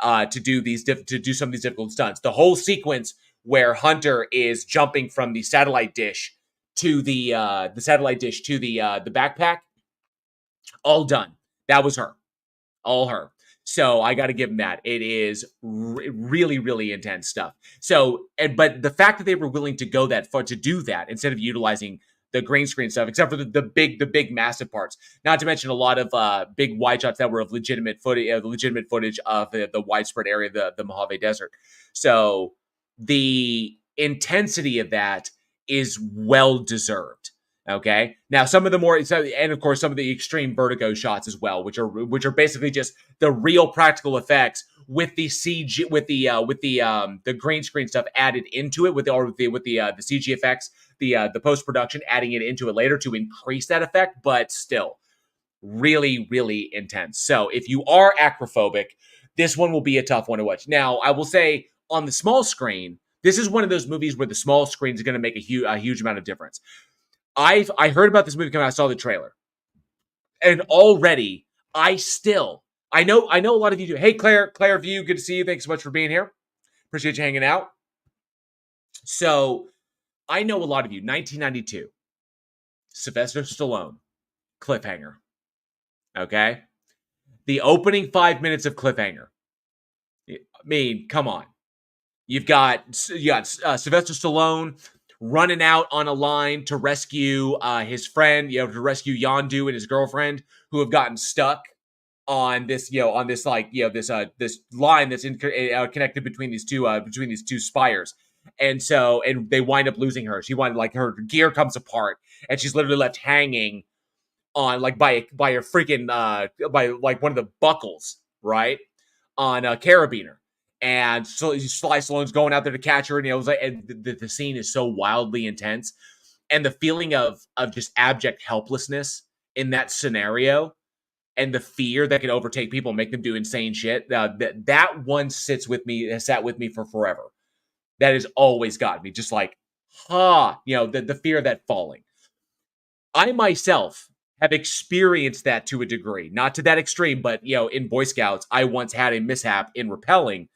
to do some of these difficult stunts. The whole sequence where Hunter is jumping from the satellite dish to the backpack, all done. That was her, all her. So I got to give them that. It is really, really intense stuff. So, but the fact that they were willing to go that far to do that instead of utilizing the green screen stuff, except for the big massive parts, not to mention a lot of big wide shots that were of legitimate footage of the widespread area of the Mojave Desert. So the intensity of that is well deserved. Okay. Now some of the more, and of course some of the extreme vertigo shots as well, which are basically just the real practical effects with the CG, with the green screen stuff added into it, with the CG effects, the post production, adding it into it later to increase that effect, but still really, really intense. So if you are acrophobic, this one will be a tough one to watch. Now I will say on the small screen, this is one of those movies where the small screen is going to make a huge amount of difference. I heard about this movie coming out. I saw the trailer, and already I know a lot of you do. Hey, Claire View, good to see you. Thanks so much for being here. Appreciate you hanging out. So I know a lot of you. 1992, Sylvester Stallone, cliffhanger. Okay, the opening 5 minutes of cliffhanger. I mean, come on. You got Sylvester Stallone running out on a line to rescue his friend, to rescue Yondu and his girlfriend, who have gotten stuck on this, this line that's connected between these two spires. And they wind up losing her. Her gear comes apart, and she's literally left hanging on by her freaking by one of the buckles, right, on a carabiner. And so Sly Stallone's going out there to catch her, and it was like, and the scene is so wildly intense, and the feeling of just abject helplessness in that scenario, and the fear that can overtake people and make them do insane shit. That one has sat with me for forever. That has always got me just like, the fear of that falling. I myself have experienced that to a degree, not to that extreme, but in Boy Scouts, I once had a mishap in rappelling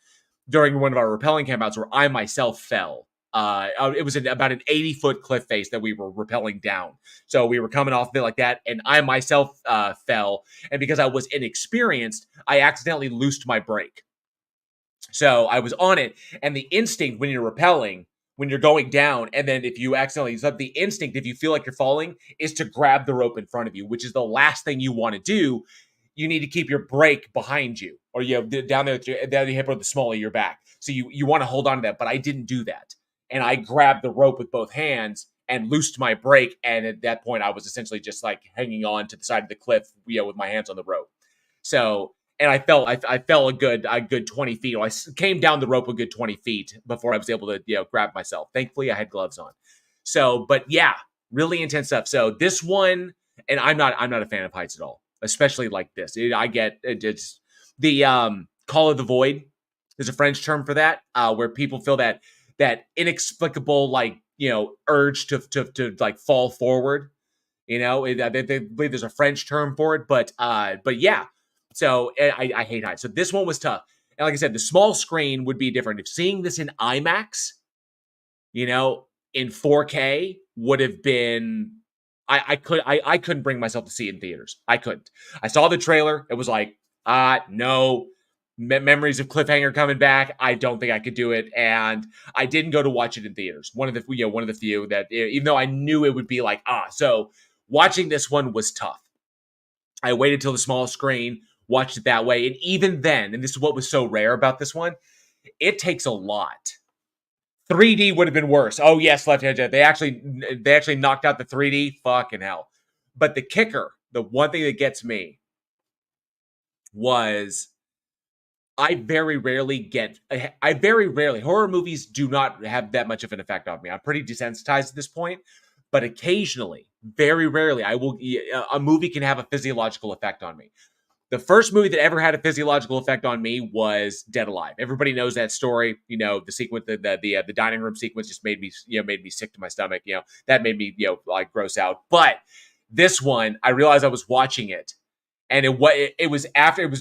during one of our rappelling campouts where I myself fell. It was about an 80-foot cliff face that we were rappelling down. So we were coming off a bit like that, and I myself fell. And because I was inexperienced, I accidentally loosed my brake. So I was on it, and the instinct when you're rappelling, when you're going down, and then if you accidentally, the instinct, if you feel like you're falling, is to grab the rope in front of you, which is the last thing you want to do. You need to keep your brake behind you, or down there down the hip or the small of your back. So you want to hold on to that, but I didn't do that. And I grabbed the rope with both hands and loosed my brake. And at that point, I was essentially just like hanging on to the side of the cliff, with my hands on the rope. So, and I fell a good 20 feet. I came down the rope a good 20 feet before I was able to, grab myself. Thankfully, I had gloves on. So, but yeah, really intense stuff. So this one, and I'm not a fan of heights at all, especially like this. It's the call of the void. There's a French term for that, where people feel that inexplicable, urge to like fall forward. You know, they believe there's a French term for it, but yeah. So I hate heights. So this one was tough. And like I said, the small screen would be different. If seeing this in IMAX, you know, in 4K would have been. I couldn't bring myself to see it in theaters. I couldn't. I saw the trailer. It was like, no. Memories of Cliffhanger coming back. I don't think I could do it, and I didn't go to watch it in theaters. One of the few that, even though I knew it would be like, so watching this one was tough. I waited till the small screen, watched it that way, and even then, and this is what was so rare about this one, it takes a lot. 3D would have been worse. Oh yes, Left Hand Jet. They actually knocked out the 3D. Fucking hell. But the kicker, the one thing that gets me, was I very rarely, horror movies do not have that much of an effect on me. I'm pretty desensitized at this point, but occasionally, very rarely, a movie can have a physiological effect on me. The first movie that ever had a physiological effect on me was Dead Alive. Everybody knows that story. You know, the sequence, the dining room sequence just made me sick to my stomach. You know, that made me, like gross out. But this one, I realized I was watching it, and it was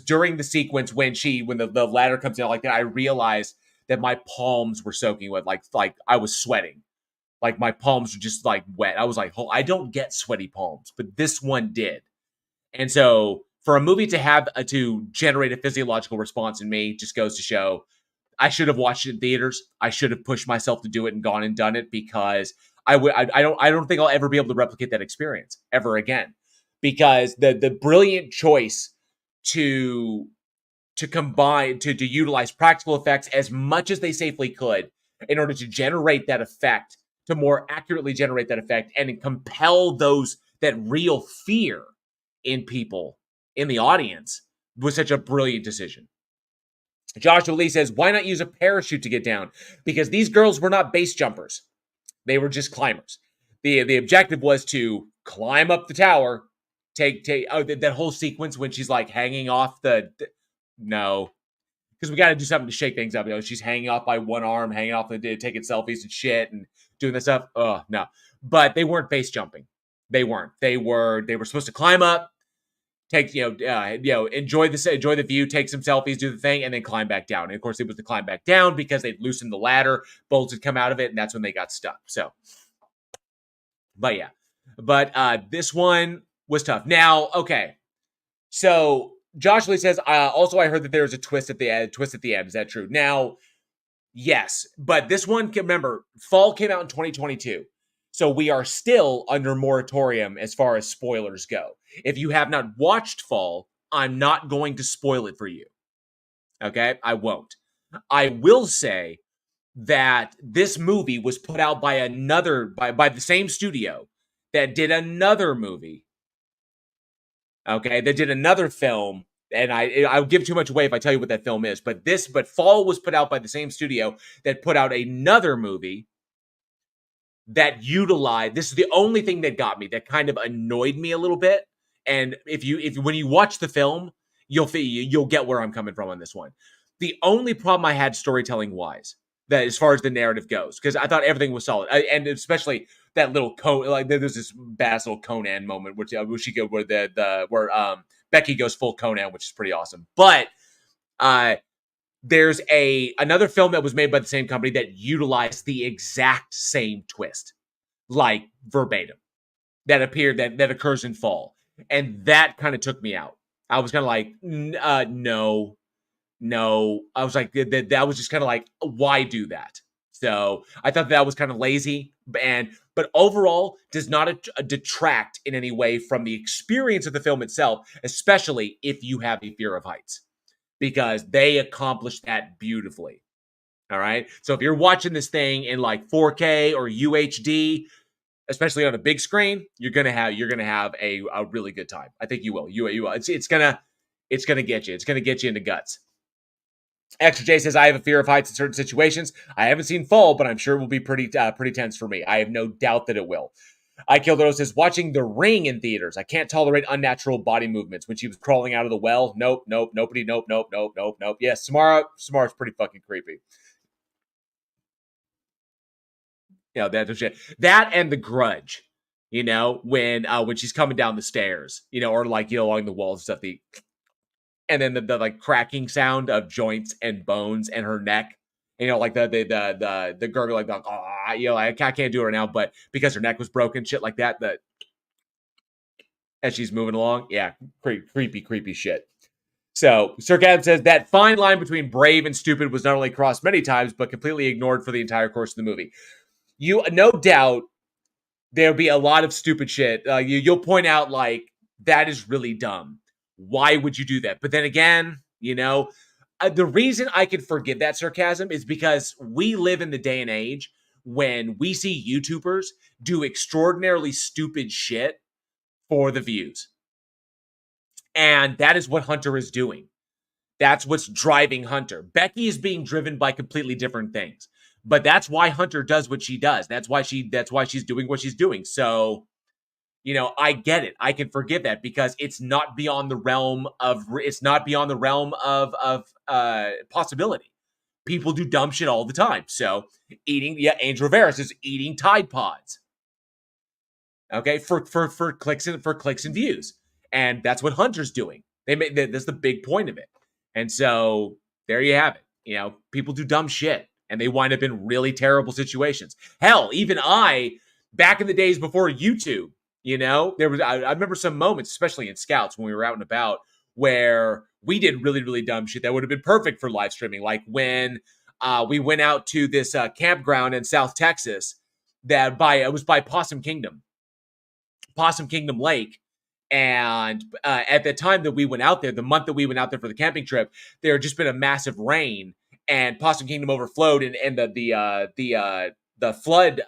during the sequence when the ladder comes down like that. I realized that my palms were soaking wet, like I was sweating, like my palms were just like wet. I was like, oh, I don't get sweaty palms, but this one did, and so. For a movie to have to generate a physiological response in me just goes to show I should have watched it in theaters. I should have pushed myself to do it and gone and done it, because I don't think I'll ever be able to replicate that experience ever again, because the brilliant choice to combine to utilize practical effects as much as they safely could in order to generate that effect, to more accurately generate that effect and compel that real fear in people, in the audience, was such a brilliant decision. Joshua Lee says, why not use a parachute to get down? Because these girls were not base jumpers. They were just climbers. The objective was to climb up the tower, take that whole sequence when she's like hanging off no. Because we got to do something to shake things up. You know, she's hanging off by one arm, hanging off taking selfies and shit and doing this stuff. Oh, no. But they weren't base jumping. They weren't. They were supposed to climb up, take enjoy the view, take some selfies, do the thing, and then climb back down. And of course, it was to climb back down because they'd loosened the ladder, bolts had come out of it, and that's when they got stuck. So, but yeah, this one was tough. Now, okay, so Josh Lee says, also I heard that there was a twist at the end. Is that true? Now, yes, but this one, remember, Fall came out in 2022. So we are still under moratorium as far as spoilers go. If you have not watched Fall, I'm not going to spoil it for you. Okay? I won't. I will say that this movie was put out by by the same studio that did another movie. Okay? That did another film. And I'll give too much away if I tell you what that film is. But Fall was put out by the same studio that put out another movie that utilized, this is the only thing that got me, that kind of annoyed me a little bit. And if when you watch the film, you'll get where I'm coming from on this one. The only problem I had storytelling wise, that as far as the narrative goes, because I thought everything was solid, and especially that little there's this badass little Conan moment where she go where Becky goes full Conan, which is pretty awesome. But there's another film that was made by the same company that utilized the exact same twist, like verbatim, that occurs in Fall. And that kind of took me out. I was kind of like, no. I was like, that was just kind of like, why do that? So I thought that was kind of lazy, but overall does not detract in any way from the experience of the film itself, especially if you have a fear of heights, because they accomplished that beautifully. All right. So if you're watching this thing in like 4K or UHD, especially on a big screen, you're gonna have a really good time. I think you will. You will. It's gonna get you. It's gonna get you in the guts. Extra J says, I have a fear of heights in certain situations. I haven't seen Fall, but I'm sure it will be pretty tense for me. I have no doubt that it will. I Killed It says, watching The Ring in theaters. I can't tolerate unnatural body movements. When she was crawling out of the well, nope. Yes, Samara's pretty fucking creepy. You know, that and The Grudge. You know, when she's coming down the stairs, you know, or like, you know, along the walls and stuff, and then the like cracking sound of joints and bones and her neck, you know, like the gurgle, like you know, I can't do it right now, but because her neck was broken, shit like that, as she's moving along, yeah, creepy shit. So Sarkazm says that fine line between brave and stupid was not only crossed many times, but completely ignored for the entire course of the movie. You, no doubt, there'll be a lot of stupid shit. You'll point out, like, that is really dumb. Why would you do that? But then again, you know, the reason I can forgive that sarcasm is because we live in the day and age when we see YouTubers do extraordinarily stupid shit for the views. And that is what Hunter is doing. That's what's driving Hunter. Becky is being driven by completely different things. But that's why Hunter does what she does. That's why she's doing what she's doing. So, you know, I get it. I can forgive that because it's not beyond the realm of possibility. People do dumb shit all the time. So, Angel Rivera is eating Tide Pods. Okay, for clicks and views. And that's what Hunter's doing. That's the big point of it. And so there you have it. You know, people do dumb shit and they wind up in really terrible situations. Hell, even back in the days before YouTube, you know, I remember some moments, especially in Scouts when we were out and about, where we did really, really dumb shit that would have been perfect for live streaming. Like when we went out to this campground in South Texas it was by Possum Kingdom Lake. And at the time that we went out there, the month that we went out there for the camping trip, there had just been a massive rain, and Possum Kingdom overflowed, and the flood,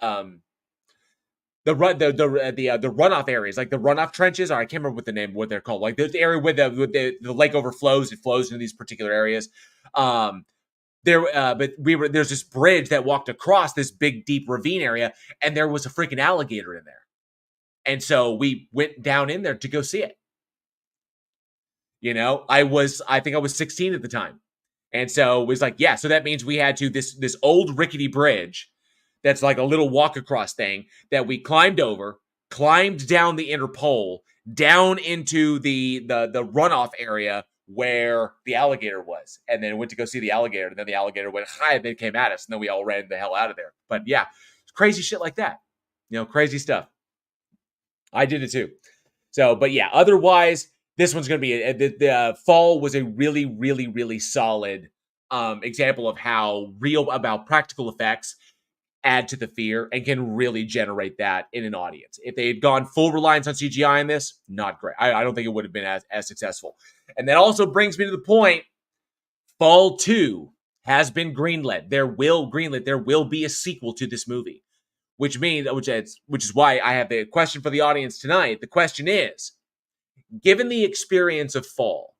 the runoff areas, like the runoff trenches, or I can't remember what they're called, like the area where the lake overflows, it flows into these particular areas. There's this bridge that walked across this big deep ravine area, and there was a freaking alligator in there. And so we went down in there to go see it. You know, I think I was 16 at the time. And so it was like, yeah, so that means we had to, this old rickety bridge that's like a little walk across thing that we climbed down the inner pole, down into the runoff area where the alligator was. And then went to go see the alligator. And then the alligator went high and then came at us. And then we all ran the hell out of there. But yeah, crazy shit like that. You know, crazy stuff. I did it too. So, but yeah, otherwise, this one's going to be, the Fall was a really, really, really solid example of how about practical effects add to the fear and can really generate that in an audience. If they had gone full reliance on CGI in this, not great. I don't think it would have been as successful. And that also brings me to the point, Fall 2 has been greenlit. There will be a sequel to this movie. Which is why I have the question for the audience tonight. The question is, given the experience of Fall,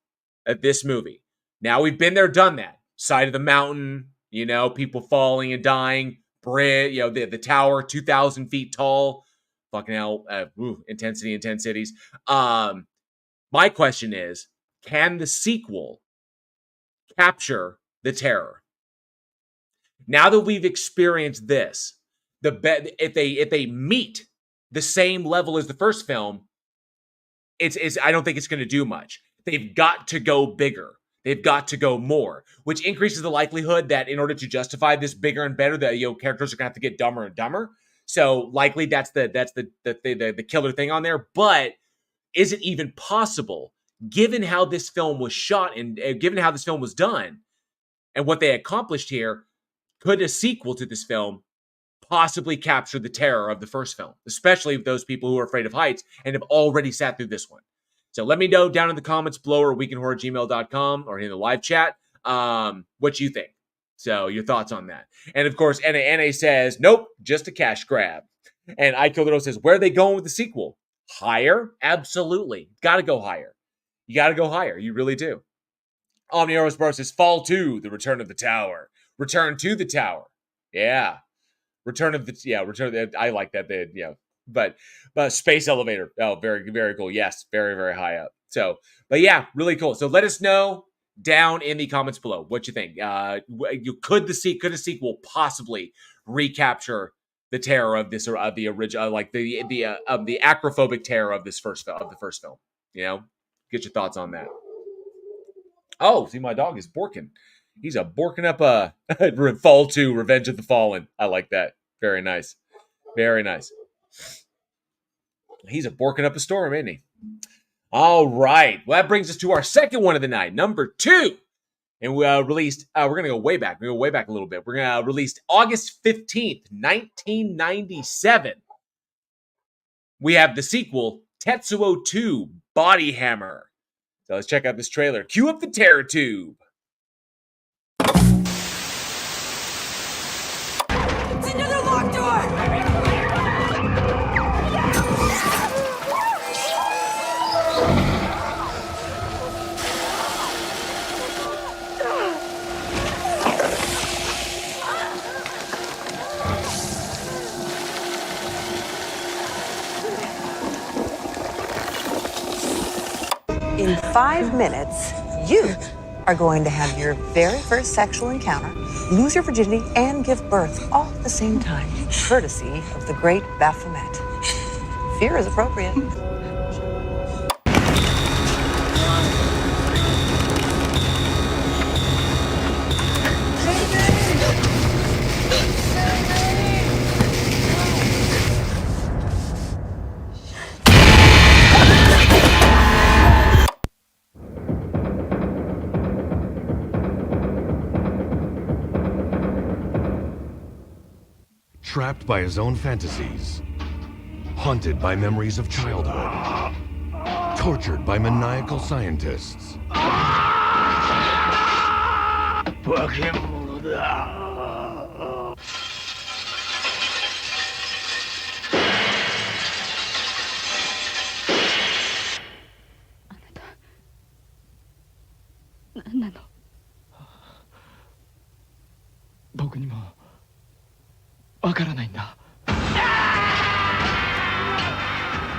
at this movie, now we've been there, done that. Side of the mountain, you know, people falling and dying, bridge, you know, the tower, 2,000 feet tall. Fucking hell, intensity in 10 cities. My question is, can the sequel capture the terror? Now that we've experienced this, if they meet the same level as the first film, I don't think it's going to do much. They've got to go bigger. They've got to go more, which increases the likelihood that in order to justify this bigger and better, that characters are going to have to get dumber and dumber. So likely that's the killer thing on there. But is it even possible, given how this film was shot and given how this film was done and what they accomplished here, could a sequel to this film possibly capture the terror of the first film, especially those people who are afraid of heights and have already sat through this one? So let me know down in the comments below or weekinhorror@gmail.com or in the live chat what you think. So your thoughts on that. And of course, NA says, nope, just a cash grab. And I Killed It says, where are they going with the sequel? Higher? Absolutely. Got to go higher. You got to go higher. You really do. Omniorus Bar says, Fall 2, The Return of the Tower. Return to the Tower. Yeah. Return. I like that. But space elevator. Oh, very, very cool. Yes, very, very high up. So, but yeah, really cool. So let us know down in the comments below what you think. Could a sequel possibly recapture the terror of this, or of the original, like the acrophobic terror of the first film. You know, get your thoughts on that. Oh, see, my dog is borking. He's borking up a Fall 2, Revenge of the Fallen. I like that. Very nice. Very nice. He's borking up a storm, isn't he? All right. Well, that brings us to our second one of the night, number 2. And we released, we're going to go way back. We're going to go way back a little bit. We're going to release August 15th, 1997. We have the sequel, Tetsuo II, Body Hammer. So let's check out this trailer. Cue up the terror tube. It's another locked door! In 5 minutes, you are going to have your very first sexual encounter, lose your virginity, and give birth all at the same time, courtesy of the great Baphomet. Fear is appropriate. Trapped by his own fantasies, haunted by memories of childhood, tortured by maniacal scientists.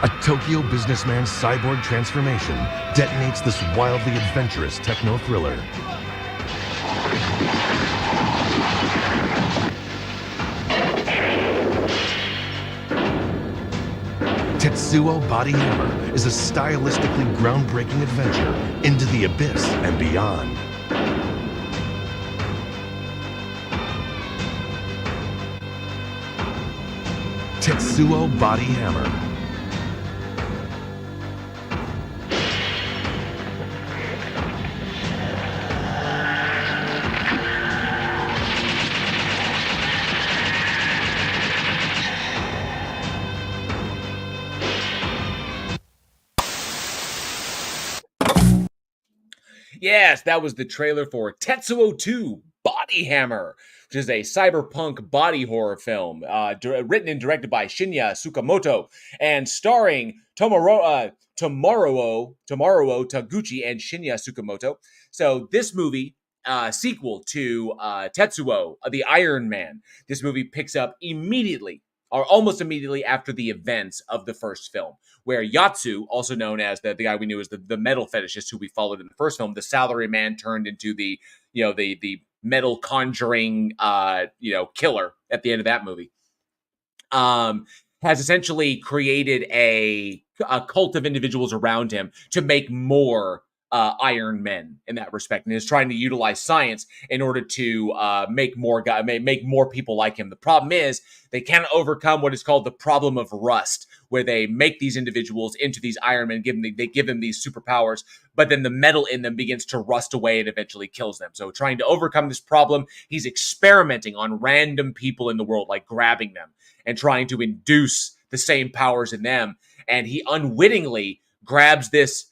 A Tokyo businessman's cyborg transformation detonates this wildly adventurous techno-thriller. Tetsuo Body Hammer is a stylistically groundbreaking adventure into the abyss and beyond. Tetsuo Body Hammer. Yes, that was the trailer for Tetsuo II, Body Hammer, which is a cyberpunk body horror film written and directed by Shinya Tsukamoto and starring Tomorrow Taguchi and Shinya Tsukamoto. So this movie, sequel to Tetsuo, the Iron Man, this movie picks up immediately, or almost immediately after the events of the first film, where Yatsu, also known as the guy we knew as the metal fetishist who we followed in the first film, the salary man turned into the metal conjuring killer at the end of that movie, has essentially created a cult of individuals around him to make more Iron Men in that respect, and is trying to utilize science in order to make more people like him. The problem is they can't overcome what is called the problem of rust, where they make these individuals into these Iron Men, they give them these superpowers, but then the metal in them begins to rust away and eventually kills them. So trying to overcome this problem, he's experimenting on random people in the world, like grabbing them and trying to induce the same powers in them. And he unwittingly grabs this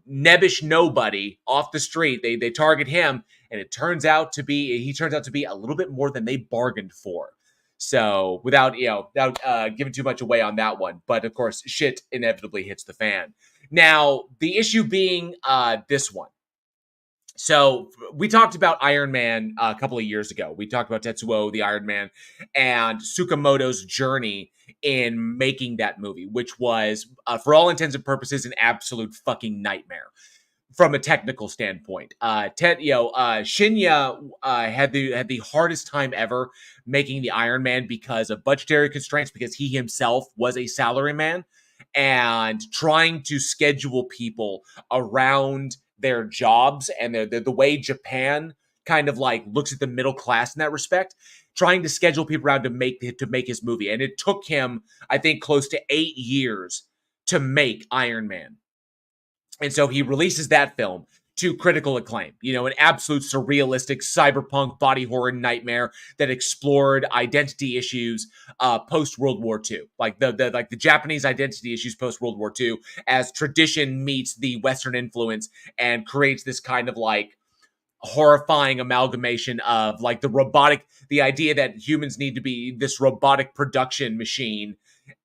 nebbish nobody off the street. They target him, and he turns out to be a little bit more than they bargained for. So without giving too much away on that one, but of course shit inevitably hits the fan. Now the issue being this one. So we talked about Iron Man a couple of years ago. We talked about Tetsuo, the Iron Man, and Tsukamoto's journey in making that movie, which was, for all intents and purposes, an absolute fucking nightmare. from a technical standpoint. Shinya had the hardest time ever making the Iron Man because of budgetary constraints, because he himself was a salaryman, and trying to schedule people around their jobs and the way Japan kind of like looks at the middle class in that respect, trying to schedule people around to make his movie. And it took him, I think, close to 8 years to make Iron Man. And so he releases that film to critical acclaim, an absolute surrealistic cyberpunk body horror nightmare that explored identity issues post World War II, like the Japanese identity issues post World War II, as tradition meets the Western influence and creates this kind of like horrifying amalgamation of like the idea that humans need to be this robotic production machine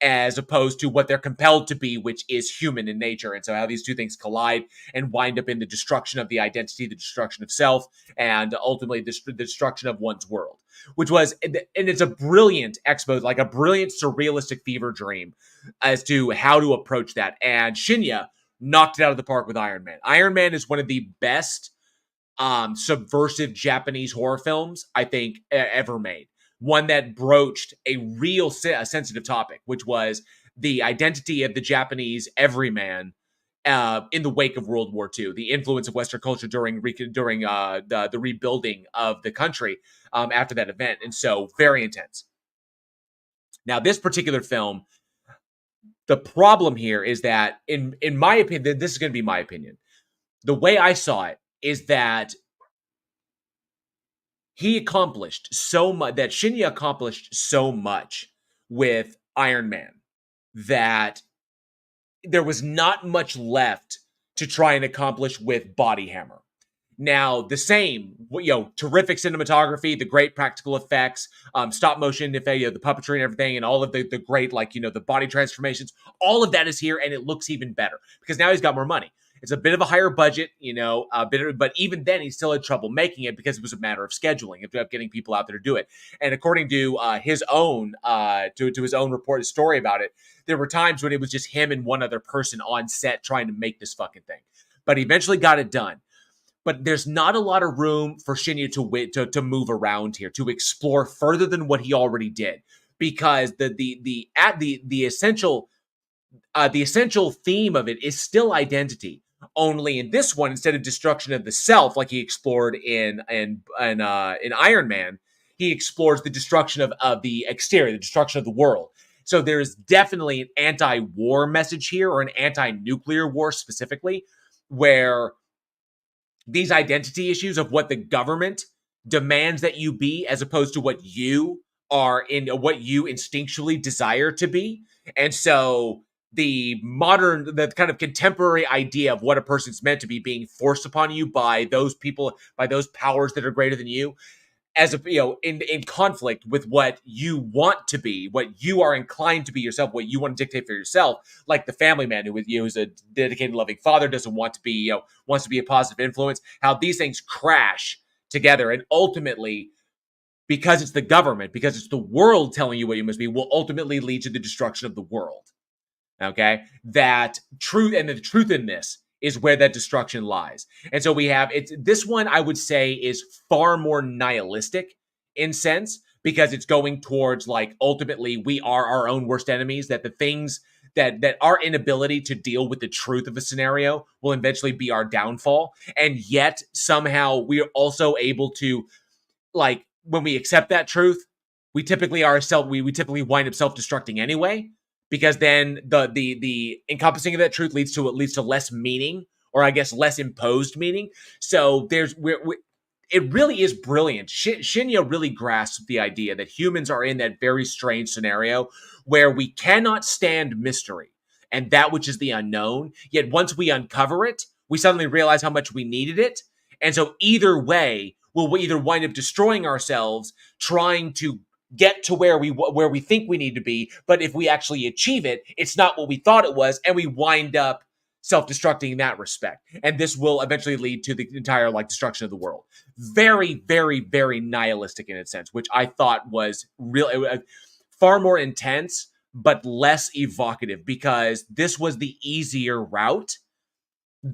as opposed to what they're compelled to be, which is human in nature. And so how these two things collide and wind up in the destruction of the identity, the destruction of self, and ultimately the destruction of one's world, which was, and it's a brilliant expose, like a brilliant surrealistic fever dream as to how to approach that. And Shinya knocked it out of the park with Iron Man. Iron Man is one of the best subversive Japanese horror films I think ever made. One that broached a real sensitive topic, which was the identity of the Japanese everyman in the wake of World War II, the influence of Western culture during the rebuilding of the country after that event. And so very intense. Now, this particular film, the problem here is that, in my opinion, this is going to be my opinion, the way I saw it is that he accomplished so much, that Shinya accomplished so much with Iron Man that there was not much left to try and accomplish with Body Hammer. Now, the same, terrific cinematography, the great practical effects, stop motion, the puppetry and everything, and all of the great, the body transformations, all of that is here, and it looks even better because now he's got more money. It's a bit of a higher budget, but even then he still had trouble making it because it was a matter of scheduling, of getting people out there to do it. And according to his own, to his own report, his story about it, there were times when it was just him and one other person on set trying to make this fucking thing. But he eventually got it done. But there's not a lot of room for Shinya to move around here, to explore further than what he already did, because the essential theme of it is still identity. Only in this one, instead of destruction of the self, like he explored in Iron Man, he explores the destruction of the exterior, the destruction of the world. So there's definitely an anti-war message here, or an anti-nuclear war specifically, where these identity issues of what the government demands that you be, as opposed to what you are what you instinctually desire to be. And so the kind of contemporary idea of what a person's meant to be being forced upon you by those people, by those powers that are greater than you, as in conflict with what you want to be, what you are inclined to be yourself, what you want to dictate for yourself, like the family man who's a dedicated, loving father, doesn't want to be, wants to be a positive influence, how these things crash together. And ultimately, because it's the government, because it's the world telling you what you must be, will ultimately lead to the destruction of the world. Okay? That truth, and the truth in this is where that destruction lies. And so we have this one, I would say, is far more nihilistic in sense, because it's going towards ultimately we are our own worst enemies, that the things that our inability to deal with the truth of a scenario will eventually be our downfall. And yet somehow we are also able to, when we accept that truth, we typically we typically wind up self-destructing anyway. Because then the encompassing of that truth leads to less meaning, or I guess less imposed meaning. So it really is brilliant. Shinya really grasps the idea that humans are in that very strange scenario where we cannot stand mystery and that which is the unknown. Yet once we uncover it, we suddenly realize how much we needed it. And so either way, we'll either wind up destroying ourselves trying to get to where we think we need to be, but if we actually achieve it, it's not what we thought it was, and we wind up self-destructing in that respect. And this will eventually lead to the entire destruction of the world. Very, very, very nihilistic in its sense, which I thought was really far more intense, but less evocative, because this was the easier route.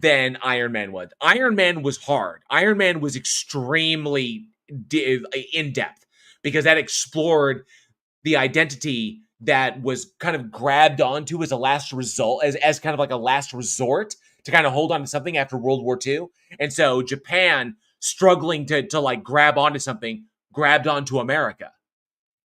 than Iron Man was. Iron Man was hard. Iron Man was extremely in depth because that explored the identity that was kind of grabbed onto as a last result, as kind of like a last resort to kind of hold on to something after World War II. And so Japan struggling to like grab onto something, grabbed onto America.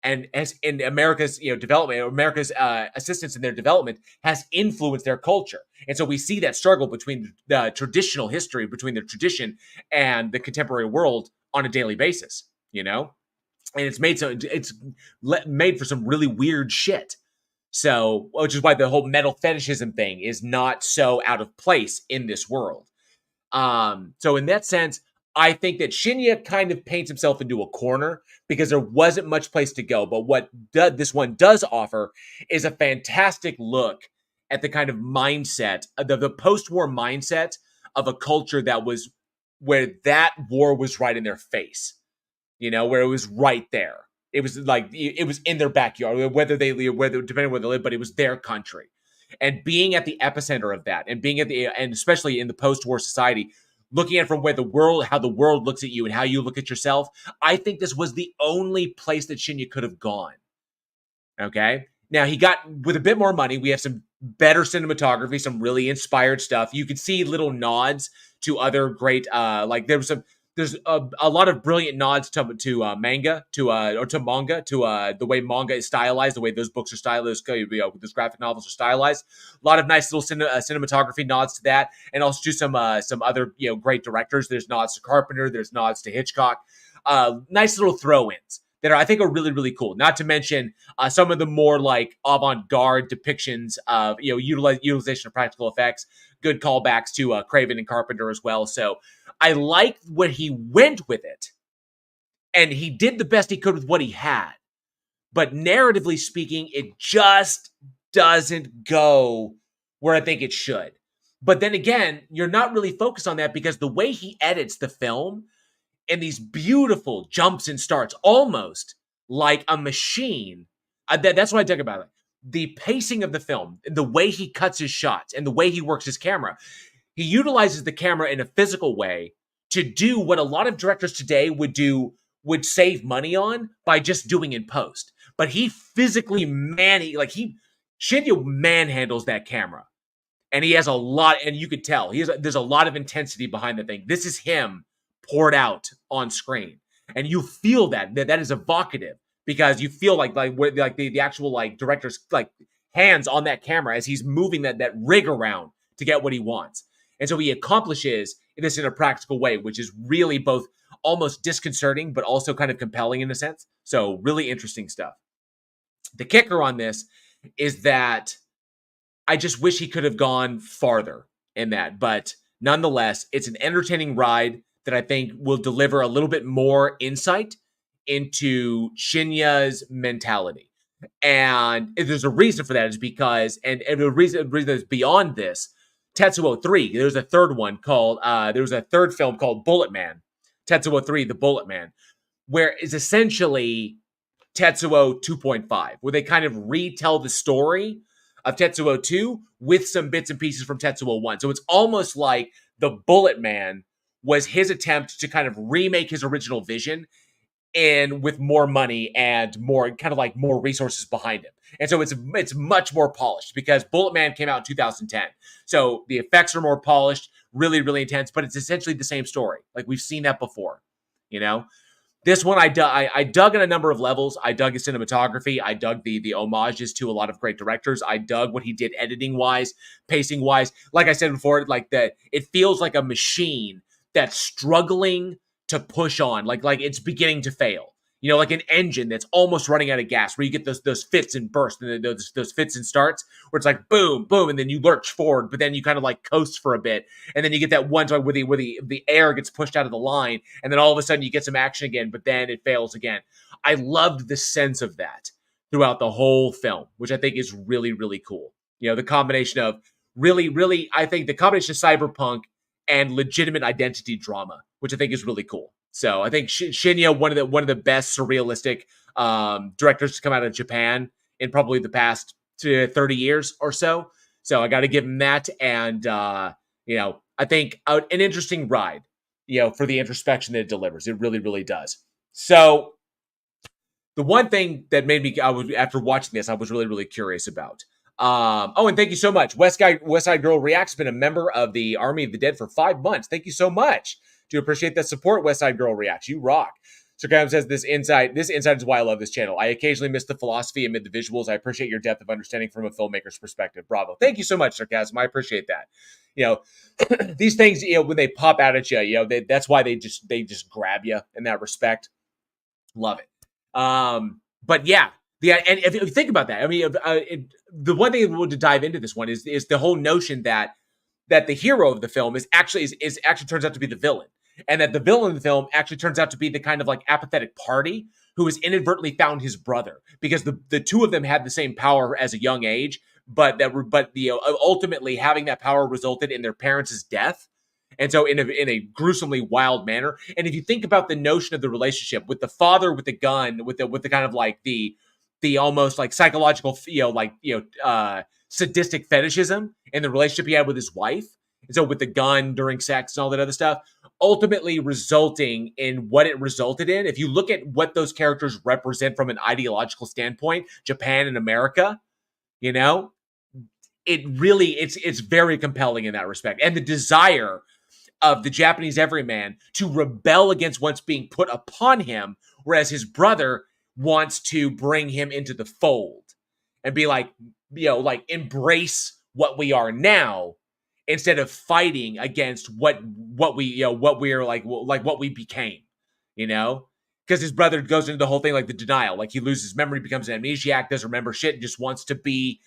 And as in America's development, America's assistance in their development has influenced their culture, and so we see that struggle between the traditional history, between the tradition and the contemporary world on a daily basis. And it's made for some really weird shit. So, which is why the whole metal fetishism thing is not so out of place in this world. So in that sense, I think that Shinya kind of paints himself into a corner because there wasn't much place to go. But what this one does offer is a fantastic look at the kind of mindset, the post-war mindset of a culture that was where that war was right in their face, where it was right there. It was like it was in their backyard, depending on where they live, but it was their country. And being at the epicenter of that, and especially in the post-war society, looking at it from how the world looks at you and how you look at yourself, I think this was the only place that Shinya could have gone. Okay? Now, he got, with a bit more money, we have some better cinematography, some really inspired stuff. You can see little nods to other great, there's a lot of brilliant nods to manga, to the way manga is stylized, the way those books are stylized, those graphic novels are stylized. A lot of nice little cinematography nods to that, and also to some other great directors. There's nods to Carpenter, there's nods to Hitchcock. Nice little throw-ins that I think are really, really cool. Not to mention some of the more like avant-garde depictions of utilization of practical effects. Good callbacks to Craven and Carpenter as well. So I liked where he went with it, and he did the best he could with what he had. But narratively speaking, it just doesn't go where I think it should. But then again, you're not really focused on that because the way he edits the film and these beautiful jumps and starts, almost like a machine. That's what I dug about it. The pacing of the film, the way he cuts his shots, and the way he works his camera. He utilizes the camera in a physical way to do what a lot of directors today would save money on by just doing in post. But he physically Shinya manhandles that camera. And he has a lot, and you could tell, there's a lot of intensity behind the thing. This is him poured out on screen. And you feel that is evocative because you feel like the actual director's hands on that camera as he's moving that rig around to get what he wants. And so he accomplishes this in a practical way, which is really both almost disconcerting, but also kind of compelling in a sense. So really interesting stuff. The kicker on this is that I just wish he could have gone farther in that. But nonetheless, it's an entertaining ride that I think will deliver a little bit more insight into Shinya's mentality. And there's a reason for that is because, and the reason is beyond this, Tetsuo III, there's a third one called, there was a third film called Bullet Man, Tetsuo III, The Bullet Man, where it's essentially Tetsuo 2.5, where they kind of retell the story of Tetsuo 2 with some bits and pieces from Tetsuo 1. So it's almost like The Bullet Man was his attempt to kind of remake his original vision and with more money and more resources behind him. And so it's much more polished because Bullet Man came out in 2010. So the effects are more polished, really, really intense, but it's essentially the same story. Like we've seen that before, This one I dug on a number of levels. I dug his cinematography. I dug the homages to a lot of great directors. I dug what he did editing-wise, pacing-wise. Like I said before, it feels like a machine that's struggling to push on, like it's beginning to fail. Like an engine that's almost running out of gas, where you get those fits and bursts, and those fits and starts, where it's like boom, boom, and then you lurch forward, but then you kind of coast for a bit, and then you get that one time where the air gets pushed out of the line, and then all of a sudden you get some action again, but then it fails again. I loved the sense of that throughout the whole film, which I think is really, really cool. The combination of really, I think the combination of cyberpunk and legitimate identity drama, which I think is really cool. So I think Shinya, one of the best surrealistic directors to come out of Japan in probably the past 30 years or so. So I got to give him that. And I think, an interesting ride, for the introspection that it delivers. It really, really does. So the one thing that made me, after watching this, I was really, really curious about. And thank you so much. West Side Girl React's been a member of the Army of the Dead for 5 months. Thank you so much. Do appreciate that support, West Side Girl Reacts. You rock. So Graham says, this insight is why I love this channel. I occasionally miss the philosophy amid the visuals. I appreciate your depth of understanding from a filmmaker's perspective. Bravo. Thank you so much, Sarcasm. I appreciate that. These things, when they pop out at you, that's why they just grab you in that respect. Love it. But yeah, and if you think about that, I mean, the one thing I wanted to dive into this one is the whole notion that the hero of the film is actually turns out to be the villain, and that the villain of the film actually turns out to be the kind of like apathetic party who has inadvertently found his brother, because the two of them had the same power as a young age, but ultimately having that power resulted in their parents' death. And so in a gruesomely wild manner. And if you think about the notion of the relationship with the father with the gun, with the kind of like the almost like psychological, sadistic fetishism and the relationship he had with his wife. And so with the gun during sex and all that other stuff, ultimately resulting in what it resulted in. If you look at what those characters represent from an ideological standpoint, Japan and America, it really, it's very compelling in that respect. And the desire of the Japanese everyman to rebel against what's being put upon him, whereas his brother wants to bring him into the fold and be like, embrace what we are now instead of fighting against what we're like what we became, because his brother goes into the whole thing like the denial, like he loses memory, becomes an amnesiac, doesn't remember shit, and just wants to be.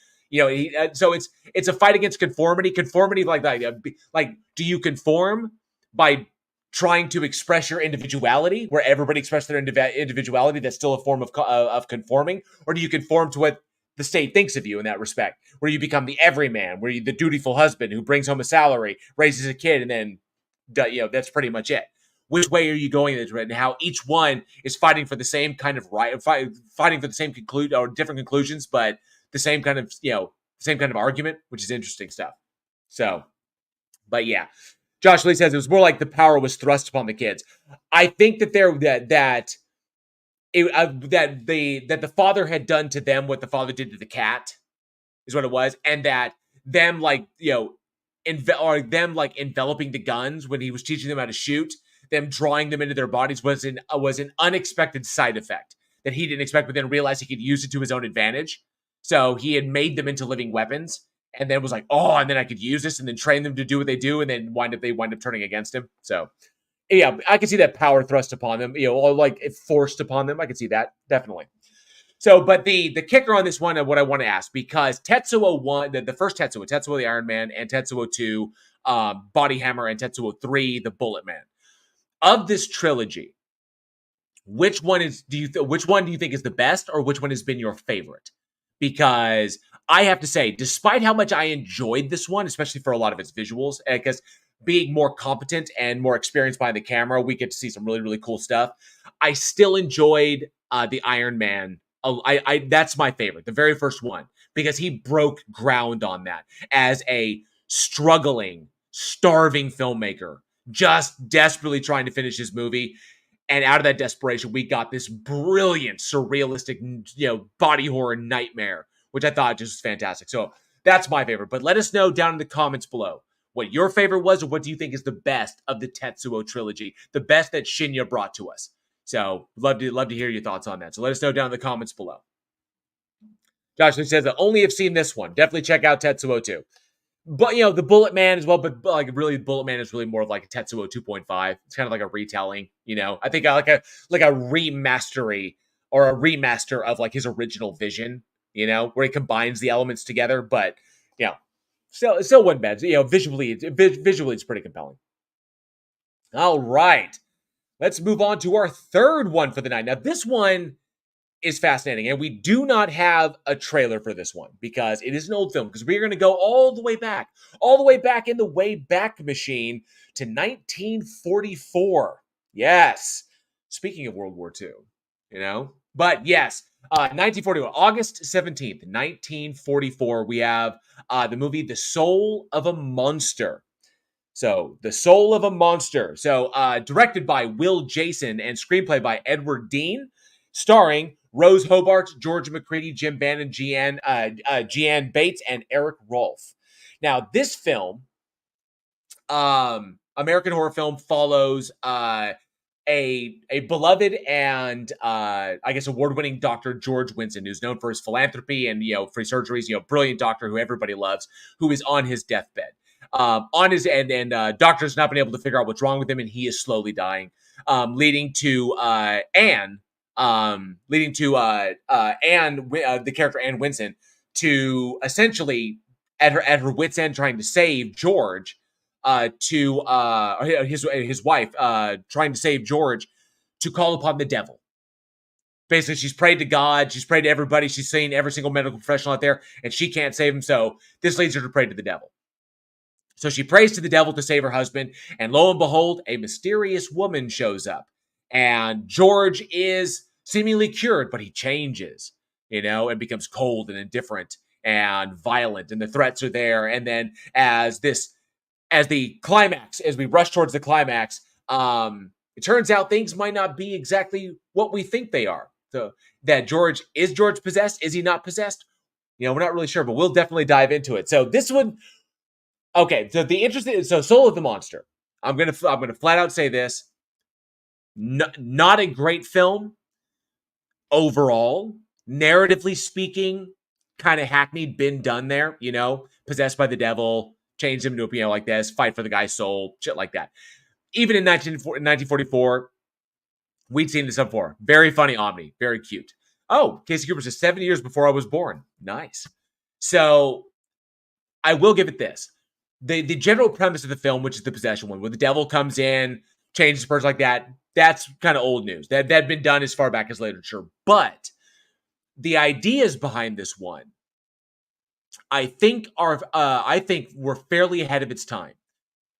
So it's a fight against conformity. Conformity, like do you conform by trying to express your individuality, where everybody expresses their individuality? That's still a form of conforming, or do you conform to what the state thinks of you in that respect, where you become the everyman, where you're the dutiful husband who brings home a salary, raises a kid, and then that's pretty much it. Which way are you going? And how each one is fighting for the same kind of right, fighting for the same conclusion or different conclusions, but the same kind of argument, which is interesting stuff. So, but yeah, Josh Lee says it was more like the power was thrust upon the kids. I think that the father had done to them what the father did to the cat, is what it was, and that them enveloping the guns when he was teaching them how to shoot, them drawing them into their bodies was an unexpected side effect that he didn't expect, but then realized he could use it to his own advantage. So he had made them into living weapons, and then was like, oh, and then I could use this, and then train them to do what they do, and then they wind up turning against him. So, yeah, I can see that power thrust upon them, or like it forced upon them. I can see that, definitely. So, but the kicker on this one, and what I want to ask, because Tetsuo 1, the first Tetsuo the Iron Man, and Tetsuo 2, Body Hammer, and Tetsuo 3, the Bullet Man. Of this trilogy, which one do you think is the best, or which one has been your favorite? Because I have to say, despite how much I enjoyed this one, especially for a lot of its visuals, because being more competent and more experienced behind the camera, we get to see some really, really cool stuff. I still enjoyed the Iron Man. That's my favorite, the very first one, because he broke ground on that as a struggling, starving filmmaker, just desperately trying to finish his movie. And out of that desperation, we got this brilliant, surrealistic, body horror nightmare, which I thought just was fantastic. So that's my favorite. But let us know down in the comments below what your favorite was, or what do you think is the best of the Tetsuo trilogy, the best that Shinya brought to us. So love to hear your thoughts on that. So let us know down in the comments below. Josh says, I only have seen this one. Definitely check out Tetsuo 2. But, the Bullet Man as well, but like really, Bullet Man is really more of like a Tetsuo 2.5. It's kind of like a retelling, I think like a remaster of like his original vision, where he combines the elements together. But, still wasn't bad. Visually it's pretty compelling. All right. Let's move on to our third one for the night. Now, this one is fascinating, and we do not have a trailer for this one because it is an old film, because we're going to go all the way back in the Wayback Machine to 1944. Yes. Speaking of World War II, but yes, 1941, August 17th, 1944, we have the movie The Soul of a Monster. So, The Soul of a Monster. So, directed by Will Jason and screenplay by Edward Dean, starring Rose Hobart, Georgia McCready, Jim Bannon, Jeanne Bates, and Eric Rolfe. Now, this film, American horror film, follows a beloved and I guess award-winning doctor, George Winston, who's known for his philanthropy and free surgeries. Brilliant doctor who everybody loves, who is on his deathbed. Doctors not been able to figure out what's wrong with him, and he is slowly dying, leading to Anne, the character Anne Winston, to essentially at her wit's end trying to save George, his wife, trying to save George, to call upon the devil. Basically, she's prayed to God, she's prayed to everybody, she's seen every single medical professional out there, and she can't save him, so this leads her to pray to the devil. So she prays to the devil to save her husband, and lo and behold, a mysterious woman shows up. And George is seemingly cured, but he changes, and becomes cold and indifferent and violent, and the threats are there. And then as we rush towards the climax, it turns out things might not be exactly what we think they are. So that George possessed? Is he not possessed? We're not really sure, but we'll definitely dive into it. So this one, okay. So Soul of the Monster. I'm gonna flat out say this: not a great film overall. Narratively speaking, kind of hackneyed, been done there. Possessed by the devil, change him to like this, fight for the guy's soul, shit like that. Even in 1944, we'd seen this before. Very funny Omni, very cute. Oh, Casey Cooper says 7 years before I was born. Nice. So I will give it this. The general premise of the film, which is the possession one, where the devil comes in, changes the person like that, that's kind of old news. That had been done as far back as literature. But the ideas behind this one, I think were fairly ahead of its time.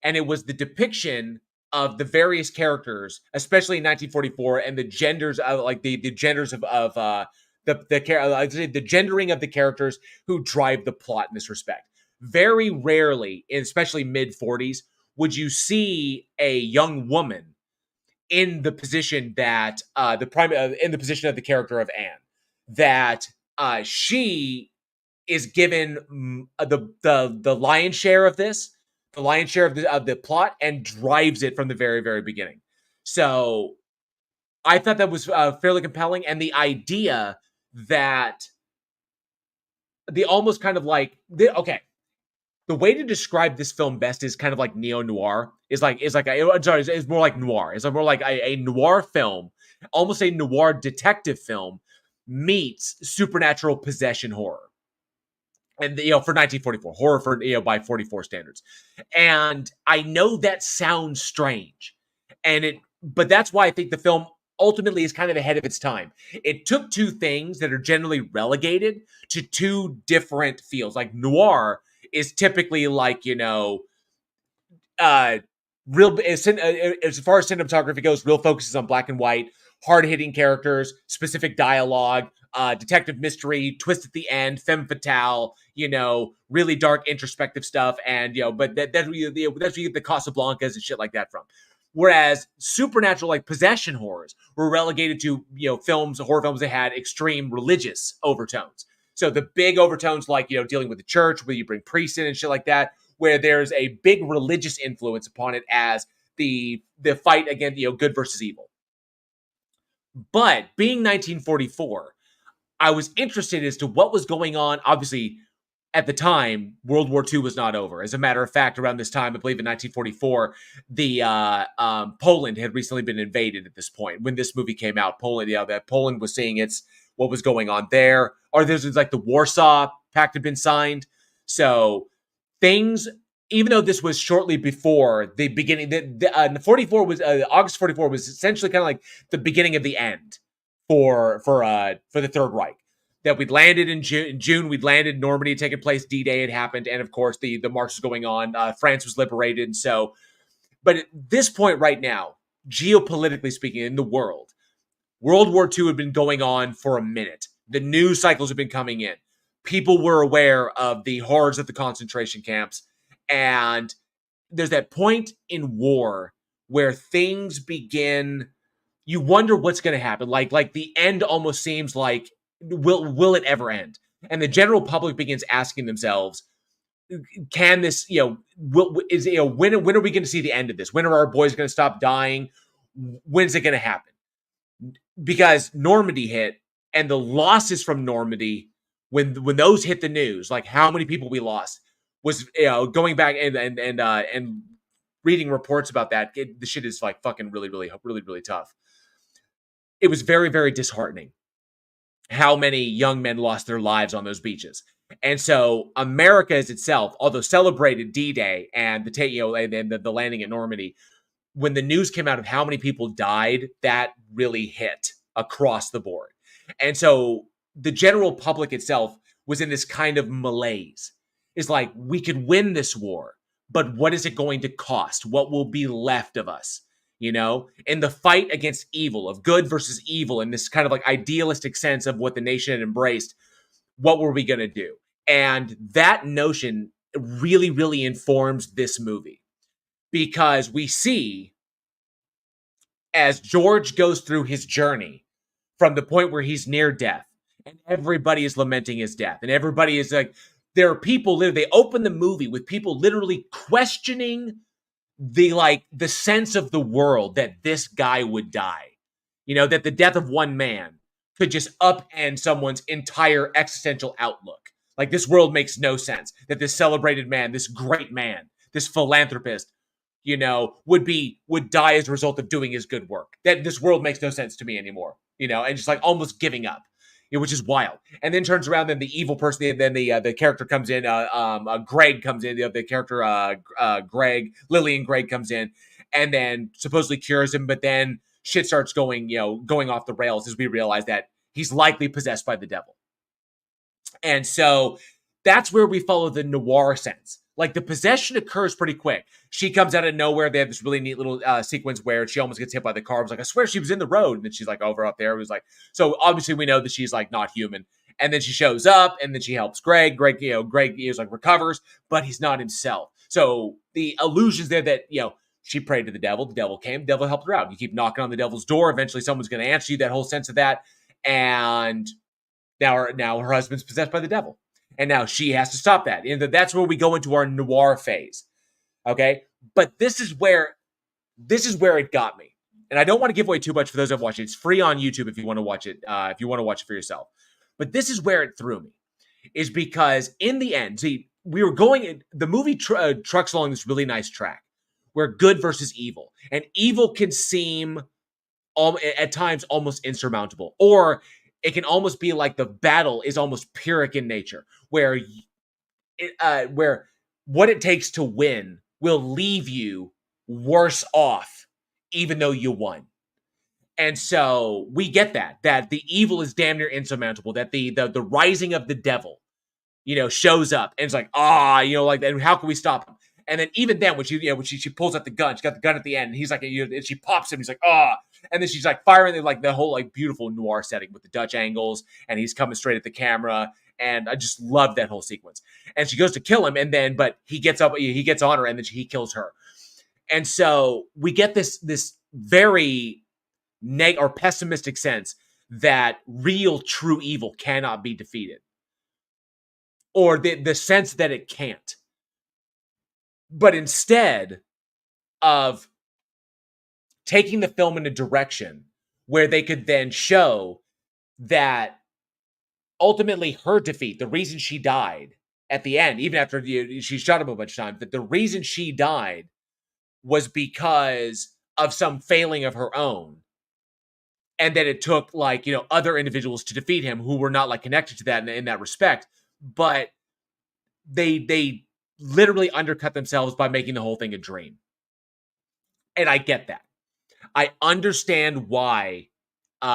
And it was the depiction of the various characters, especially in 1944, and the genders of the genders of the gendering of the characters who drive the plot in this respect. Very rarely, especially mid-40s, would you see a young woman in the position that in the position of the character of Anne, that she is given the lion's share of this. The lion's share of the plot, and drives it from the very, very beginning. So I thought that was fairly compelling. And the idea that the almost kind of like, the way to describe this film best is kind of like neo-noir. It's more like noir. It's more like a noir film, almost a noir detective film meets supernatural possession horror. And for 1944, horror for by 44 standards. And I know that sounds strange, but that's why I think the film ultimately is kind of ahead of its time. It took two things that are generally relegated to two different fields. Like noir is typically like real as far as cinematography goes, real focuses on black and white, hard-hitting characters, specific dialogue, detective mystery, twist at the end, femme fatale, really dark introspective stuff, and but that's where you get the Casablancas and shit like that from. Whereas supernatural, like possession horrors, were relegated to horror films that had extreme religious overtones. So the big overtones, like dealing with the church, where you bring priests in and shit like that, where there's a big religious influence upon it as the fight against good versus evil. But being 1944, I was interested as to what was going on. Obviously, at the time, World War II was not over. As a matter of fact, around this time, I believe in 1944, the Poland had recently been invaded at this point. When this movie came out, Poland was seeing what was going on there. Or there's like the Warsaw Pact had been signed. So things, even though this was shortly before the beginning, August 44 was essentially kind of like the beginning of the end for the Third Reich. That we'd landed in June, we'd landed in Normandy, taken place, D-Day had happened, and of course the march was going on. France was liberated, but at this point right now, geopolitically speaking, in the world, World War II had been going on for a minute. The news cycles had been coming in. People were aware of the horrors of the concentration camps, and there's that point in war where things begin, you wonder what's going to happen. Like the end almost seems like, will it ever end? And the general public begins asking themselves, can this, when are we going to see the end of this? When are our boys going to stop dying? When's it going to happen? Because Normandy hit, and the losses from Normandy, when those hit the news, like how many people we lost, was going back and reading reports about that. The shit is like fucking really, really, really, really tough. It was very, very disheartening how many young men lost their lives on those beaches. And so America as itself, although celebrated D-Day and the landing at Normandy, when the news came out of how many people died, that really hit across the board. And so the general public itself was in this kind of malaise. It's like, we could win this war, but what is it going to cost? What will be left of us? In the fight against evil, of good versus evil, in this kind of like idealistic sense of what the nation had embraced, what were we going to do? And that notion really, really informs this movie, because we see as George goes through his journey from the point where he's near death, and everybody is lamenting his death, and everybody is like, there are people, they open the movie with people literally questioning the sense of the world that this guy would die. That the death of one man could just upend someone's entire existential outlook. Like, this world makes no sense. That this celebrated man, this great man, this philanthropist, would die as a result of doing his good work. That this world makes no sense to me anymore. And just like almost giving up. Which is wild. And then turns around, then the evil person, then the character comes in, Greg comes in, the character, Greg, Lillian Greg comes in, and then supposedly cures him, but then shit starts going off the rails as we realize that he's likely possessed by the devil. And so that's where we follow the noir sense. Like, the possession occurs pretty quick. She comes out of nowhere. They have this really neat little sequence where she almost gets hit by the car. I was like, I swear she was in the road. And then she's like over up there. It was like, so obviously we know that she's like not human. And then she shows up, and then she helps Greg. Greg is like recovers, but he's not himself. So the illusions there that, she prayed to the devil came, the devil helped her out. You keep knocking on the devil's door. Eventually someone's going to answer you, that whole sense of that. And now her husband's possessed by the devil. And now she has to stop that. And that's where we go into our noir phase. Okay? But this is where it got me. And I don't want to give away too much for those who have watched it. It's free on YouTube if you want to watch it, if you want to watch it for yourself. But this is where it threw me. Is because in the end, see, the movie trucks along this really nice track where good versus evil. And evil can seem at times almost insurmountable. Or it can almost be like the battle is almost Pyrrhic in nature, where what it takes to win will leave you worse off, even though you won. And so we get that the evil is damn near insurmountable, that the rising of the devil, shows up, and it's like, and how can we stop him? And then even then, when she pulls out the gun, she got the gun at the end, and he's like, and she pops him, he's like, and then she's like firing like the whole like beautiful noir setting with the Dutch angles, and he's coming straight at the camera, and I just love that whole sequence. And she goes to kill him, and then but he gets on her, and then he kills her, and so we get this very or pessimistic sense that real true evil cannot be defeated, or the sense that it can't. But instead of taking the film in a direction where they could then show that ultimately her defeat, the reason she died at the end, even after she shot him a bunch of times, that the reason she died was because of some failing of her own. And that it took other individuals to defeat him who were not connected to that in that respect. But they literally undercut themselves by making the whole thing a dream. And I get that. I understand why the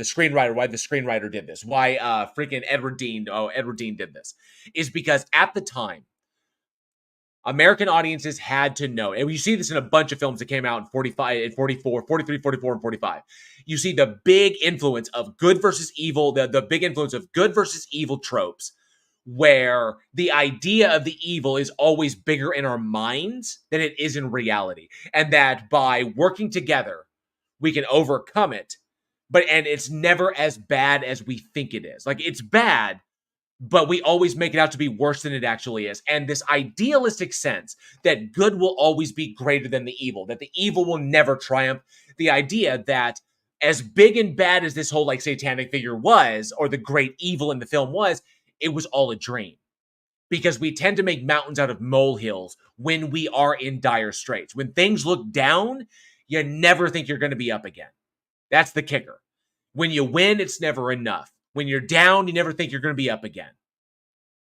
screenwriter did this. Why freaking Edward Dean did this. Is because at the time, American audiences had to know, and you see this in a bunch of films that came out in 45, and 44, 43, 44, and 45. You see the big influence of good versus evil, the big influence of good versus evil tropes where the idea of the evil is always bigger in our minds than it is in reality. And that by working together, we can overcome it. And it's never as bad as we think it is. Like, it's bad, but we always make it out to be worse than it actually is. And this idealistic sense that good will always be greater than the evil, that the evil will never triumph. The idea that as big and bad as this whole like satanic figure was, or the great evil in the film was, it was all a dream. Because we tend to make mountains out of molehills when we are in dire straits. When things look down, you never think you're going to be up again. That's the kicker. When you win, it's never enough. When you're down, you never think you're going to be up again.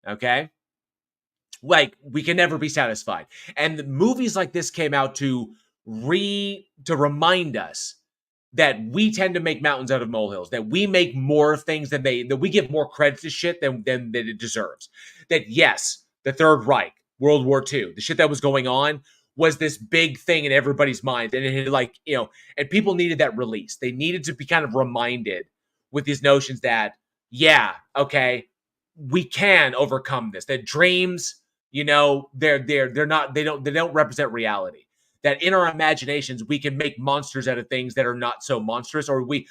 Okay? Like, we can never be satisfied. And the movies like this came out to remind us that we tend to make mountains out of molehills, that we make more things that we give more credit to shit than it deserves. That yes, the Third Reich, World War II, the shit that was going on was this big thing in everybody's mind. And it like, and people needed that release. They needed to be kind of reminded with these notions that, yeah, okay, we can overcome this. That dreams, they don't represent reality. That in our imaginations, we can make monsters out of things that are not so monstrous, or we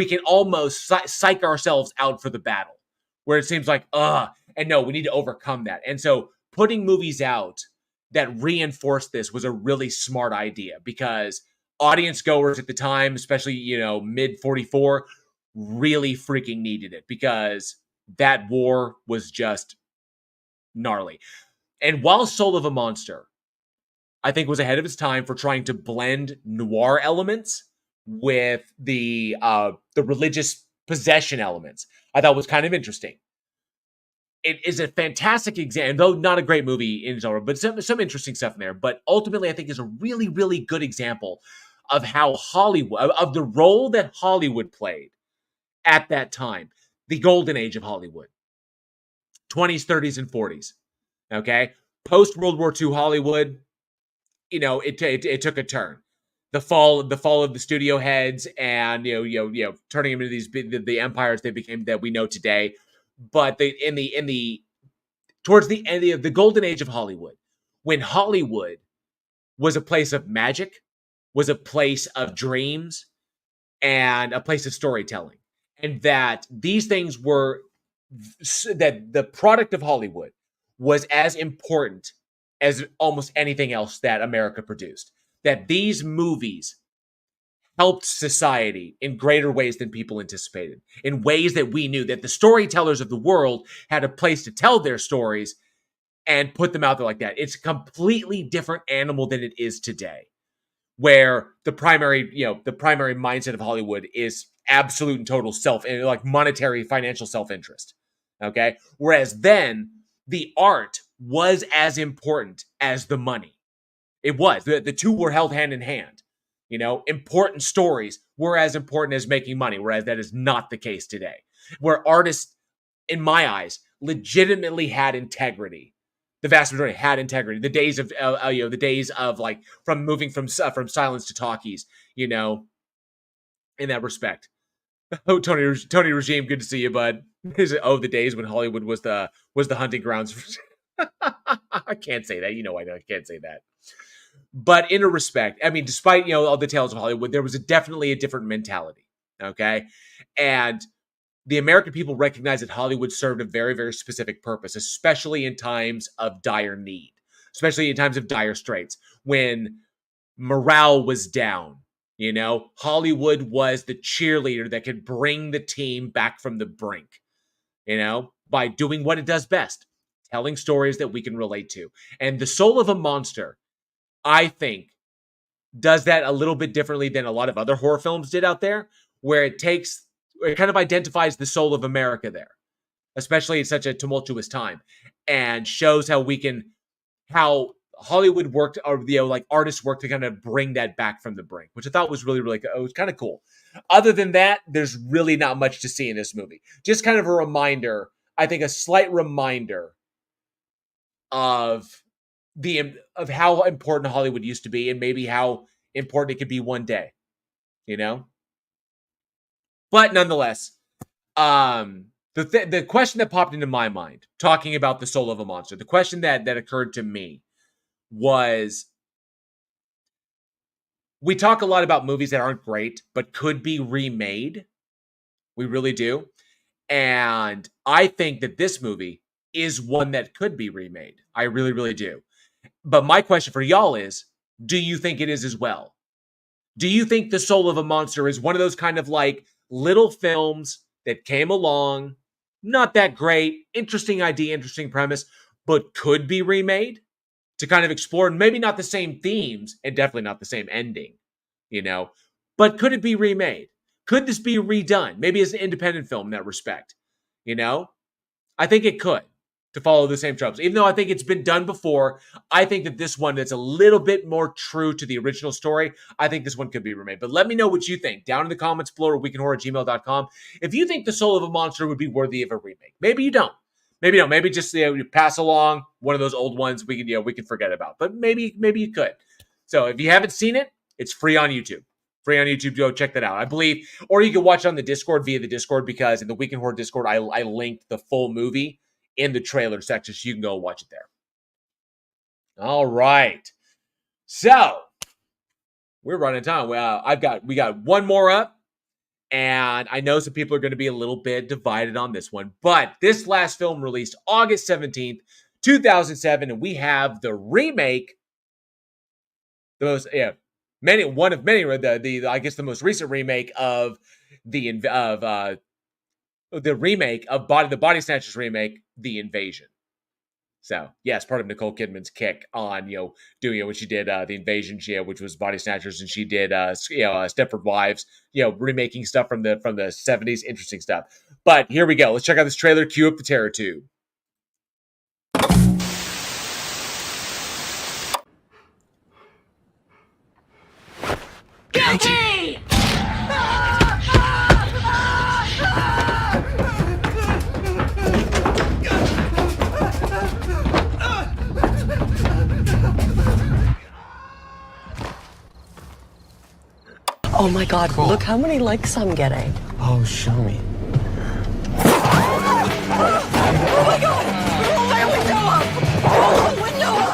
can almost psych ourselves out for the battle, where it seems like, and no, we need to overcome that. And so putting movies out that reinforced this was a really smart idea, because audience goers at the time, especially, mid 44, really freaking needed it, because that war was just gnarly. And while Soul of a Monster, I think, was ahead of its time for trying to blend noir elements with the religious possession elements, I thought was kind of interesting. It is a fantastic example, though not a great movie in genre, but some interesting stuff in there. But ultimately, I think is a really, really good example of how Hollywood, of the role that Hollywood played at that time, the golden age of Hollywood, 20s, 30s, and 40s. Okay, post World War II Hollywood, it took a turn. The fall of the studio heads, and turning them into these the empires they became that we know today. But towards the end of the golden age of Hollywood, when Hollywood was a place of magic, was a place of dreams, and a place of storytelling, and that these things were, that the product of Hollywood was as important as almost anything else that America produced. That these movies helped society in greater ways than people anticipated, in ways that we knew that the storytellers of the world had a place to tell their stories and put them out there like that. It's a completely different animal than it is today, where the primary mindset of Hollywood is absolute and total monetary, financial self-interest. Okay. Whereas then the art was as important as the money. It was. The two were held hand in hand. Important stories were as important as making money, whereas that is not the case today. Where artists, in my eyes, legitimately had integrity. The vast majority had integrity. The days of like from moving from silence to talkies, in that respect. Oh, Tony Regime, good to see you, bud. The days when Hollywood was the hunting grounds. I can't say that. I can't say that. But in a respect, I mean, despite, all the tales of Hollywood, there was definitely a different mentality. Okay. And the American people recognized that Hollywood served a very, very specific purpose, especially in times of dire need, especially in times of dire straits, when morale was down. Hollywood was the cheerleader that could bring the team back from the brink, by doing what it does best, telling stories that we can relate to. And The Soul of a Monster, I think, does that a little bit differently than a lot of other horror films did out there, where it kind of identifies the soul of America there, especially in such a tumultuous time, and shows how Hollywood worked, or artists worked to kind of bring that back from the brink, which I thought was really, really, it was kind of cool. Other than that, there's really not much to see in this movie. Just kind of a reminder, I think, a slight reminder of how important Hollywood used to be, and maybe how important it could be one day, But nonetheless, The question that popped into my mind, talking about the soul of a monster, the question that occurred to me was, we talk a lot about movies that aren't great, but could be remade. We really do. And I think that this movie is one that could be remade. I really, really do. But my question for y'all is, do you think it is as well? Do you think The Soul of a Monster is one of those kind of like little films that came along, not that great, interesting idea, interesting premise, but could be remade to kind of explore maybe not the same themes and definitely not the same ending, you know, but could it be remade? Could this be redone? Maybe as an independent film in that respect, you know? I think it could, to follow the same tropes. Even though I think it's been done before, I think that this one that's a little bit more true to the original story, I think this one could be remade. But let me know what you think down in the comments below or weekinhorror@gmail.com. If you think The Soul of a Monster would be worthy of a remake. Maybe you don't. Maybe you don't. Maybe just you pass along one of those old ones we can forget about. But maybe you could. So if you haven't seen it, it's free on YouTube. Free on YouTube. Go check that out. I believe, or you can watch it on the Discord via the Discord, because in the Weekend Horror Discord, I linked the full movie in the trailer section, so you can go watch it there. All right. So we're running time. Well, we got one more up, and I know some people are going to be a little bit divided on this one, but this last film released August 17th, 2007, and we have the remake, the most one of many, I guess the most recent remake of the remake of the Body Snatchers remake, The Invasion. So yes, part of Nicole Kidman's kick on doing it when she did The Invasion, which was Body Snatchers, and she did Stepford Wives, remaking stuff from the 70s, interesting stuff. But here we go. Let's check out this trailer. Cue up the terror tube. Guilty! Oh my god, look how many likes I'm getting. Oh, show me. Oh my god! Roll my window up! Roll the window up!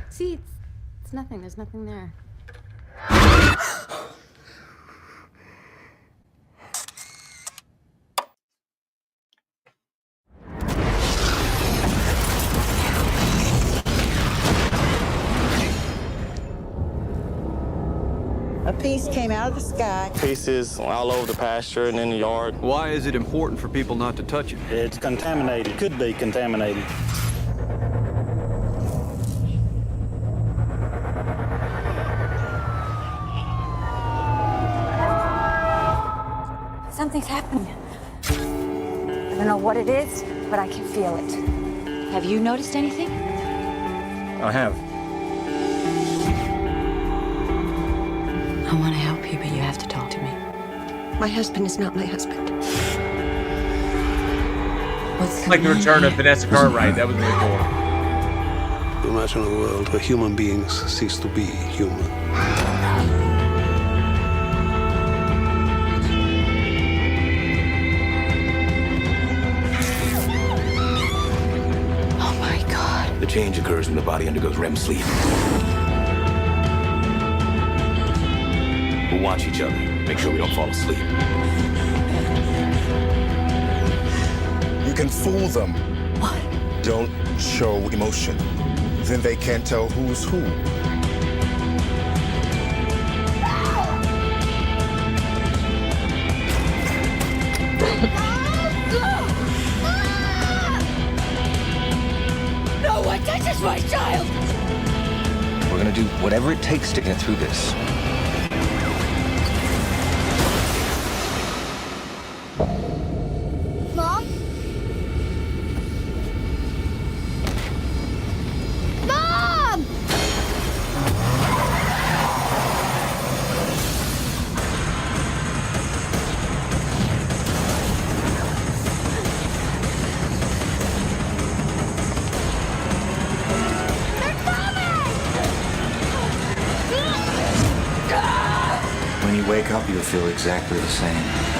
See, it's nothing. There's nothing there. A piece came out of the sky. Pieces all over the pasture and in the yard. Why is it important for people not to touch it? It's contaminated. Could be contaminated. Something's happening. I don't know what it is, but I can feel it. Have you noticed anything? I have. I want to help you, but you have to talk to me. My husband is not my husband. What's like the return of Vanessa Cartwright. That was really cool. Imagine a world where human beings cease to be human. Oh my god. The change occurs when the body undergoes REM sleep. We'll watch each other, make sure we don't fall asleep. You can fool them. What? Don't show emotion. Then they can't tell who's who. No one touches my child! We're gonna do whatever it takes to get through this. Mom? up, you'll feel exactly the same.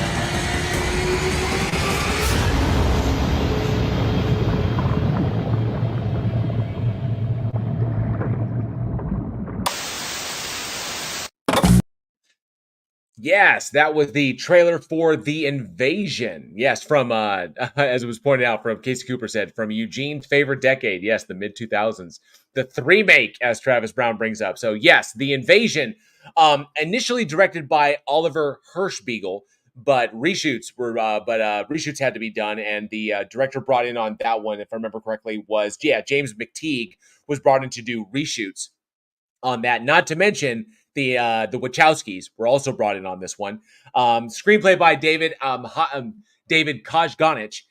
Yes, that was the trailer for The Invasion. Yes, from, as it was pointed out, from Casey Cooper said, from Eugene's favorite decade. Yes, the mid-2000s. The remake, as Travis Brown brings up. So, yes, The Invasion, initially directed by Oliver Hirschbiegel, but reshoots had to be done, and the director brought in on that one, if I remember correctly, was, James McTeague was brought in to do reshoots on that. Not to mention the Wachowskis were also brought in on this one. Screenplay by David Kajganich,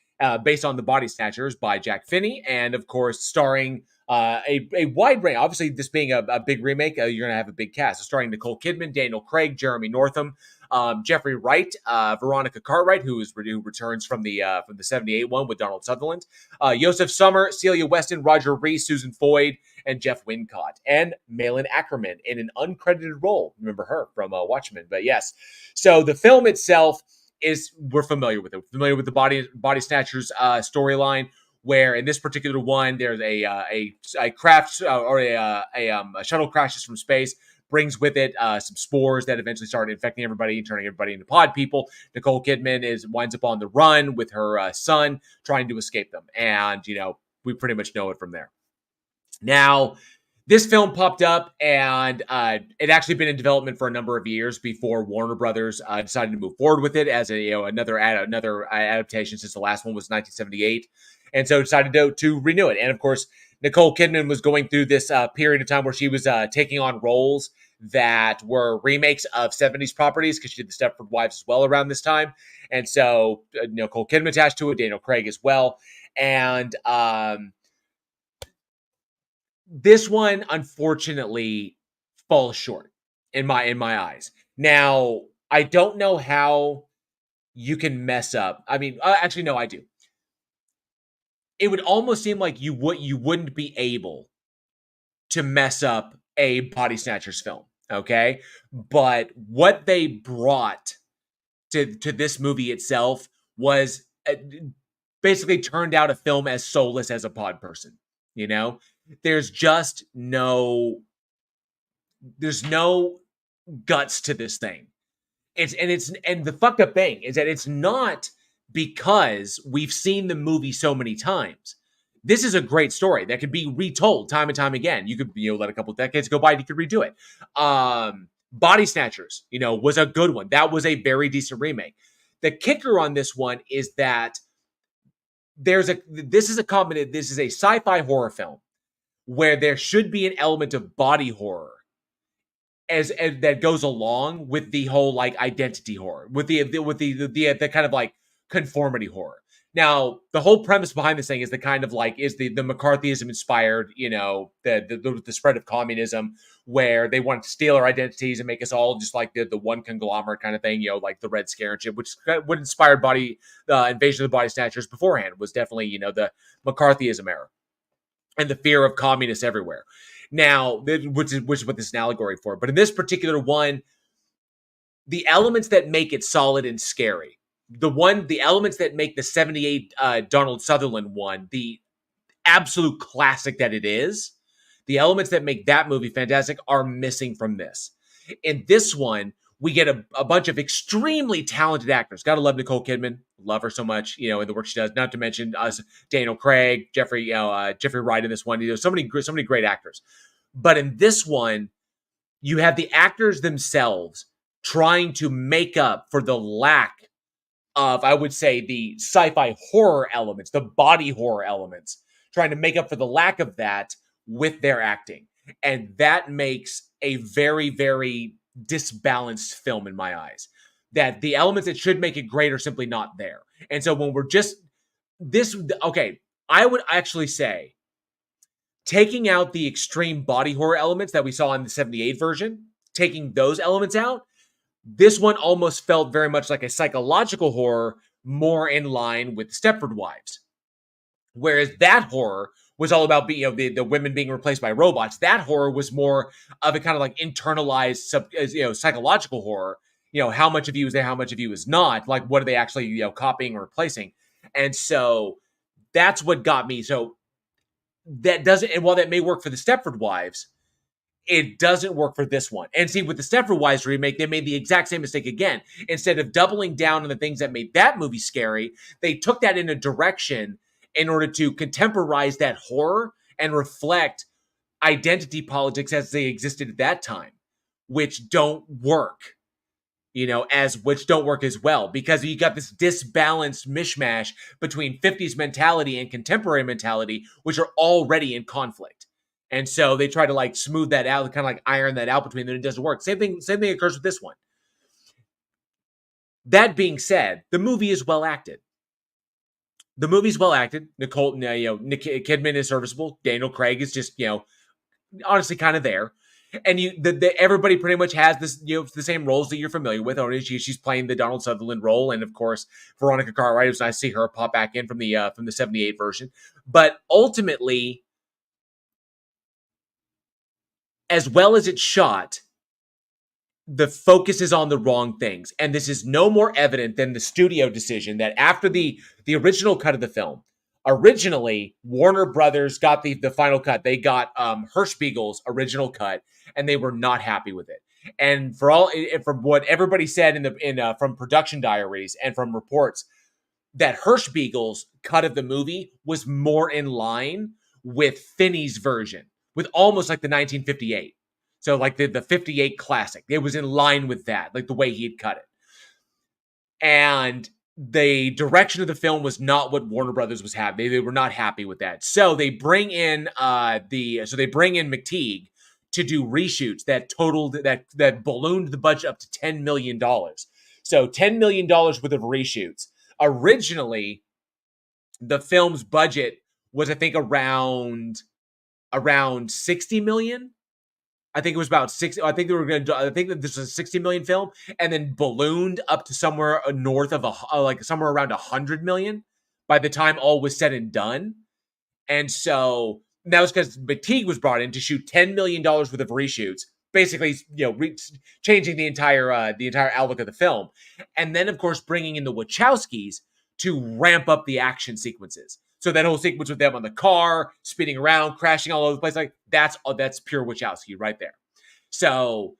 based on the Body Snatchers by Jack Finney, and of course starring a wide range. Obviously, this being a big remake, you're going to have a big cast. So starring Nicole Kidman, Daniel Craig, Jeremy Northam, Jeffrey Wright, Veronica Cartwright, who returns from the 78 one with Donald Sutherland, Joseph Sommer, Celia Weston, Roger Rees, Susan Foyd, and Jeff Wincott, and Malin Ackerman in an uncredited role. Remember her from Watchmen. But yes, so the film itself we're familiar with it. We're familiar with the Body Snatchers storyline, where in this particular one, there's a craft or a shuttle crashes from space, brings with it some spores that eventually start infecting everybody and turning everybody into pod people. Nicole Kidman winds up on the run with her son, trying to escape them. And, we pretty much know it from there. Now, this film popped up, and it actually been in development for a number of years before Warner Brothers decided to move forward with it as another adaptation, since the last one was 1978, and so decided to renew it. And of course, Nicole Kidman was going through this period of time where she was taking on roles that were remakes of 70s properties, because she did the Stepford Wives as well around this time, and so Nicole Kidman attached to it, Daniel Craig as well, and this one, unfortunately, falls short in my eyes. Now, I don't know how you can mess up. I mean, actually, no, I do. It would almost seem like you wouldn't be able to mess up a Body Snatchers film, okay? But what they brought to this movie itself was basically turned out a film as soulless as a pod person, There's just there's no guts to this thing. And the fucked up thing is that it's not because we've seen the movie so many times. This is a great story that could be retold time and time again. You could, let a couple decades go by and you could redo it. Body Snatchers, was a good one. That was a very decent remake. The kicker on this one is that this is a sci-fi horror film where there should be an element of body horror as that goes along with the whole identity horror, with the kind of conformity horror. Now, the whole premise behind this thing is the kind of is the McCarthyism inspired, the spread of communism, where they want to steal our identities and make us all just like the one conglomerate kind of thing, like the Red Scare and shit, which would inspire Invasion of the Body Snatchers beforehand, was definitely, the McCarthyism era and the fear of communists everywhere. Now, which is what this is an allegory for. But in this particular one, the elements that make it solid and scary, the elements that make the 78 Donald Sutherland one the absolute classic that it is, the elements that make that movie fantastic are missing from this. In this one, we get a bunch of extremely talented actors. Gotta love Nicole Kidman. Love her so much, in the work she does. Not to mention Daniel Craig, Jeffrey Wright in this one. So many great actors. But in this one, you have the actors themselves trying to make up for the lack of, I would say, the sci-fi horror elements, the body horror elements, trying to make up for the lack of that with their acting. And that makes a very, very disbalanced film in my eyes. That the elements that should make it great are simply not there. And so when we're just I would actually say, taking out the extreme body horror elements that we saw in the 78 version, taking those elements out, this one almost felt very much like a psychological horror, more in line with Stepford Wives. Whereas that horror was all about the women being replaced by robots. That horror was more of a kind of internalized psychological horror. how much of you is there, how much of you is not. Like, what are they actually, copying or replacing? And so that's what got me. So that doesn't, and while that may work for the Stepford Wives, it doesn't work for this one. And see, with the Stepford Wives remake, they made the exact same mistake again. Instead of doubling down on the things that made that movie scary, they took that in a direction in order to contemporize that horror and reflect identity politics as they existed at that time, which don't work. Which don't work as well, because you got this disbalanced mishmash between 50s mentality and contemporary mentality, which are already in conflict. And so they try to like smooth that out, kind of like iron that out between them. It doesn't work. Same thing occurs with this one. That being said, the movie is well acted. Nicole, Nick Kidman is serviceable. Daniel Craig is just, honestly kind of there. And everybody pretty much has this, the same roles that you're familiar with. Only she's playing the Donald Sutherland role, and of course Veronica Cartwright. It was nice to see her pop back in from the 78 version. But ultimately, as well as it's shot, the focus is on the wrong things. And this is no more evident than the studio decision that after the original cut of the film, originally Warner Brothers got the final cut. They got Hirschspiegel's original cut, and they were not happy with it. And from what everybody said from production diaries and from reports, that Hirschspiegel's cut of the movie was more in line with Finney's version, with almost like the 1958. So like the 58 classic. It was in line with that, like the way he had cut it. And the direction of the film was not what Warner Brothers was happy. They were not happy with that. So they bring in McTeague to do reshoots that ballooned the budget up to $10 million. So $10 million worth of reshoots. Originally, the film's budget was, I think, around $60 million. I think it was about 60. I think that this was a $60 million film, and then ballooned up to somewhere north of somewhere around $100 million by the time all was said and done. And so that was because McTeague was brought in to shoot $10 million worth of reshoots, basically, changing the entire outlook of the film, and then of course bringing in the Wachowskis to ramp up the action sequences. So that whole sequence with them on the car, spinning around, crashing all over the place, like that's pure Wachowski right there. So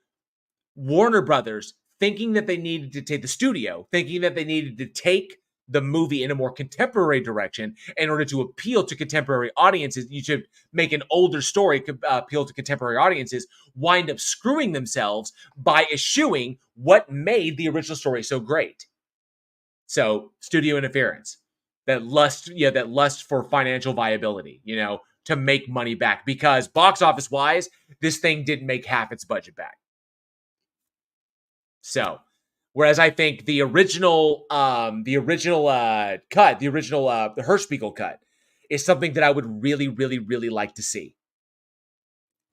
Warner Brothers, thinking that they needed to take the movie in a more contemporary direction in order to appeal to contemporary audiences, you should make an older story appeal to contemporary audiences, wind up screwing themselves by eschewing what made the original story so great. So studio interference. That lust for financial viability, to make money back, because box office wise, this thing didn't make half its budget back. So, whereas I think the original Hirschspiegel cut is something that I would really, really, really like to see.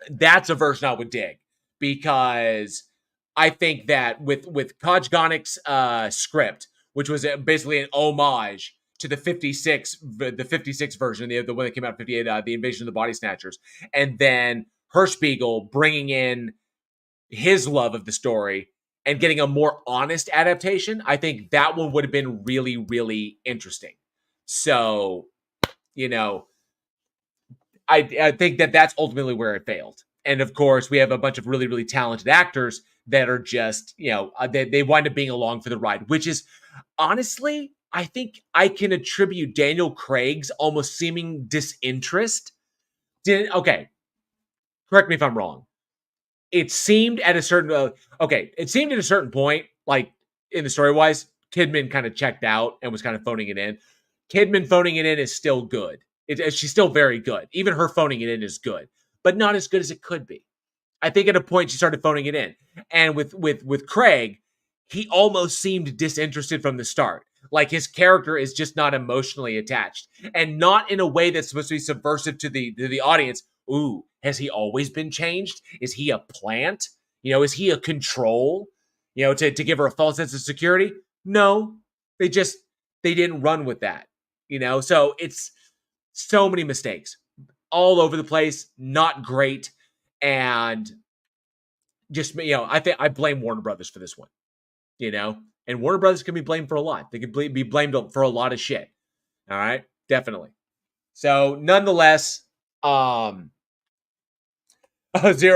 That's a version I would dig, because I think that with Kojganik's script, which was basically an homage to the 56 version, the one that came out in 58, the Invasion of the Body Snatchers, and then Hirschspiegel bringing in his love of the story and getting a more honest adaptation, I think that one would have been really, really interesting. So, I think that that's ultimately where it failed. And of course, we have a bunch of really, really talented actors that are just, they wind up being along for the ride, which is honestly, I think I can attribute Daniel Craig's almost seeming disinterest. Okay, correct me if I'm wrong. It seemed at a certain point, like in the story wise, Kidman kind of checked out and was kind of phoning it in. Kidman phoning it in is still good. She's still very good. Even her phoning it in is good, but not as good as it could be. I think at a point she started phoning it in, and with Craig, he almost seemed disinterested from the start. Like his character is just not emotionally attached, and not in a way that's supposed to be subversive to the audience. Ooh, has he always been changed? Is he a plant? Is he a control? To give her a false sense of security? No, they didn't run with that. So it's so many mistakes all over the place, not great, and just I think I blame Warner Brothers for this one. you know? And Warner Brothers can be blamed for a lot. They can be blamed for a lot of shit. All right? Definitely. So, nonetheless, Zero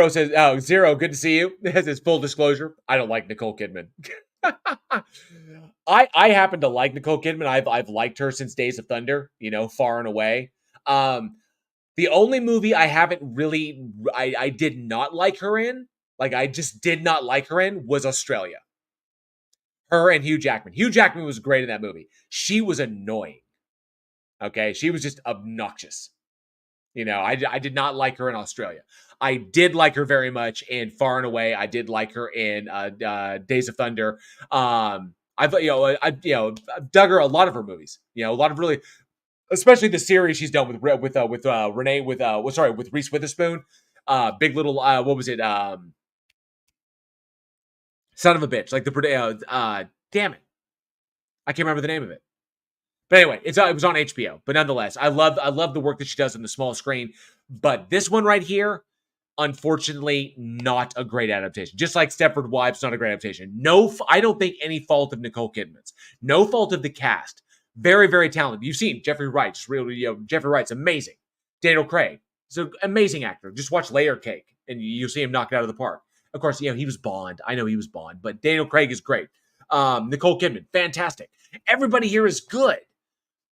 says, Zero, good to see you. This is full disclosure. I don't like Nicole Kidman. I happen to like Nicole Kidman. I've liked her since Days of Thunder, you know, far and away. The only movie I haven't really, I did not like her in, like I just did not like her in, was Australia. Her and Hugh Jackman. Hugh Jackman was great in that movie. She was annoying. Okay, she was just obnoxious. You know, I did not like her in Australia. I did like her very much in Far and Away. I did like her in Days of Thunder. I've dug her a lot of her movies. You know, a lot of really, especially the series she's done with Reese Witherspoon. Big Little, what was it? Son of a bitch, like damn it, I can't remember the name of it. But anyway, it was on HBO. But nonetheless, I love the work that she does on the small screen. But this one right here, unfortunately, not a great adaptation. Just like Stepford Wives, not a great adaptation. No, I don't think any fault of Nicole Kidman's. No fault of the cast. Very, very talented. You've seen Jeffrey Wright. Just really, Jeffrey Wright's amazing. Daniel Craig is an amazing actor. Just watch Layer Cake, and you'll see him knock it out of the park. Of course, he was Bond. I know he was Bond, but Daniel Craig is great. Nicole Kidman, fantastic. Everybody here is good.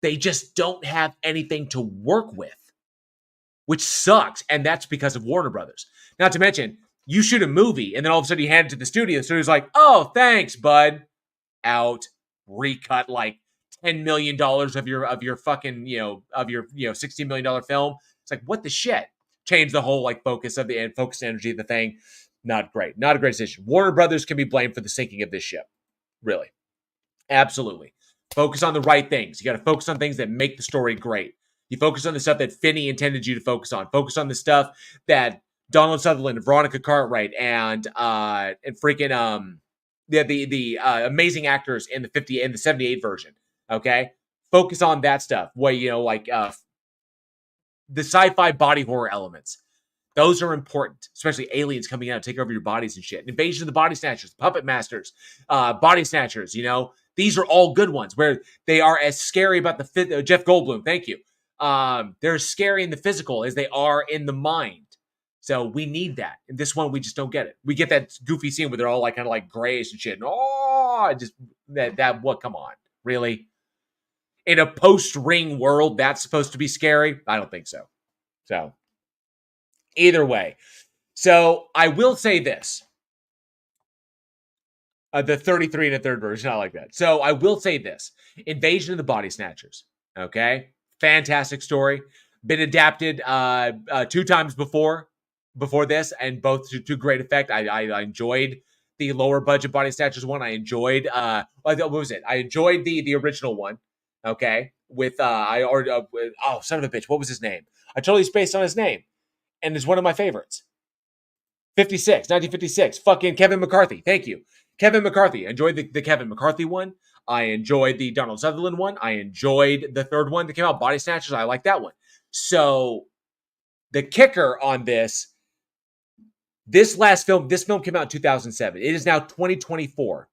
They just don't have anything to work with, which sucks. And that's because of Warner Brothers. Not to mention, you shoot a movie and then all of a sudden you hand it to the studio. The studio's like, oh, thanks, bud. Out. Recut like $10 million of your fucking, $60 million film. It's like, what the shit? Change the whole focus energy of the thing. Not great. Not a great decision. Warner Brothers can be blamed for the sinking of this ship. Really. Absolutely. Focus on the right things. You got to focus on things that make the story great. You focus on the stuff that Finney intended you to focus on. Focus on the stuff that Donald Sutherland, Veronica Cartwright, and freaking the amazing actors in the 78 version. Okay, focus on that stuff. Where the sci-fi body horror elements. Those are important, especially aliens coming out and take over your bodies and shit. Invasion of the Body Snatchers, Puppet Masters, Body Snatchers. These are all good ones where they are as scary about the Jeff Goldblum. Thank you. They're as scary in the physical as they are in the mind. So we need that. In this one, we just don't get it. We get that goofy scene where they're all kind of grayish and shit. And just what? Come on, really? In a post-Ring world, that's supposed to be scary? I don't think so. So either way, so I will say this. The 33 and a third version, I like that. So I will say this. Invasion of the Body Snatchers. Okay? Fantastic story. Been adapted 2 times before this, and both to great effect. I enjoyed the lower budget Body Snatchers one. I enjoyed, what was it? I enjoyed the original one. Okay? With, son of a bitch. What was his name? I totally spaced on his name. And it's one of my favorites. 1956. Fucking Kevin McCarthy. Thank you. Kevin McCarthy. I enjoyed the Kevin McCarthy one. I enjoyed the Donald Sutherland one. I enjoyed the third one that came out, Body Snatchers. I like that one. So the kicker on this film came out in 2007. It is now 2024.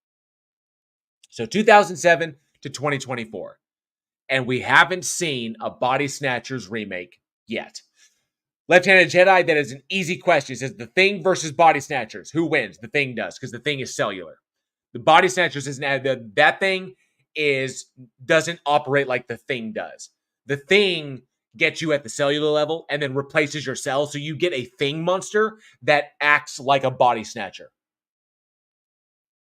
So 2007 to 2024. And we haven't seen a Body Snatchers remake yet. Left-Handed Jedi, that is an easy question. It says The Thing versus Body Snatchers. Who wins? The Thing does, because The Thing is cellular. The Body Snatchers that thing doesn't operate like The Thing does. The Thing gets you at the cellular level and then replaces your cells, so you get a Thing monster that acts like a Body Snatcher.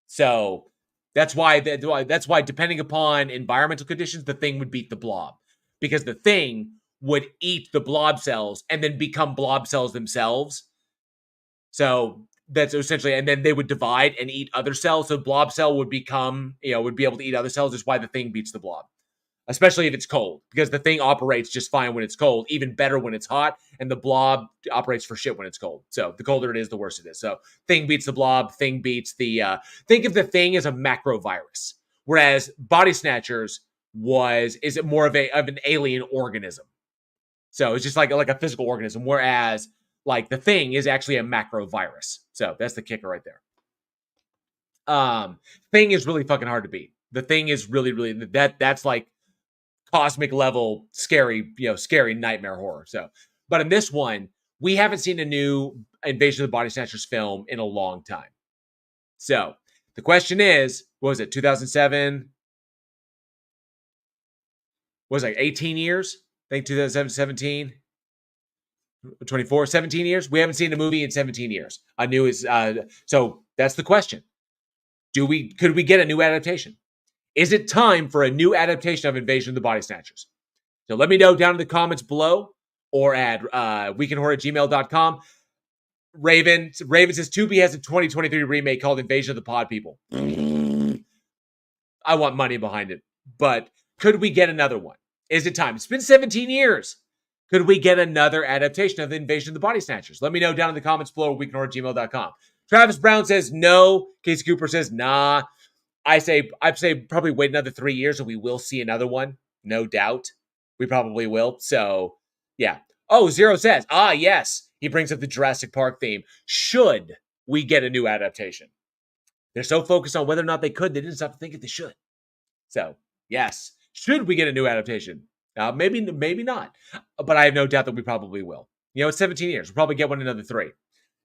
So that's why depending upon environmental conditions, The Thing would beat the Blob, because The Thing would eat the blob cells and then become blob cells themselves. So that's essentially, and then they would divide and eat other cells. So blob cell would become, would be able to eat other cells. Is why The Thing beats the Blob, especially if it's cold, because The Thing operates just fine when it's cold, even better when it's hot, and the Blob operates for shit when it's cold. So the colder it is, the worse it is. So Thing beats the Blob. Thing beats think of The Thing as a macro virus, whereas Body Snatchers is it more of an alien organism. So it's just like a physical organism, whereas The Thing is actually a macro virus. So that's the kicker right there. Thing is really fucking hard to beat. The Thing is really that's like cosmic level scary, scary nightmare horror. So, but in this one, we haven't seen a new Invasion of the Body Snatchers film in a long time. So the question is, what was it, 2007? What was it, like 18 years? I think 2007, 17, 24, 17 years. We haven't seen a movie in 17 years. So that's the question. Could we get a new adaptation? Is it time for a new adaptation of Invasion of the Body Snatchers? So let me know down in the comments below or at weekinhorror@gmail.com. Raven says Tubi has a 2023 remake called Invasion of the Pod People. I want money behind it. But could we get another one? Is it time? It's been 17 years. Could we get another adaptation of the Invasion of the Body Snatchers? Let me know down in the comments below at weekinhorror@gmail.com. Travis Brown says no. Casey Cooper says nah. I'd say probably wait another 3 years and we will see another one. No doubt. We probably will. So, yeah. Oh, Zero says, yes. He brings up the Jurassic Park theme. Should we get a new adaptation? They're so focused on whether or not they could, they didn't stop to think if they should. So, yes. Should we get a new adaptation? Maybe not. But I have no doubt that we probably will. It's 17 years. We'll probably get one another 3.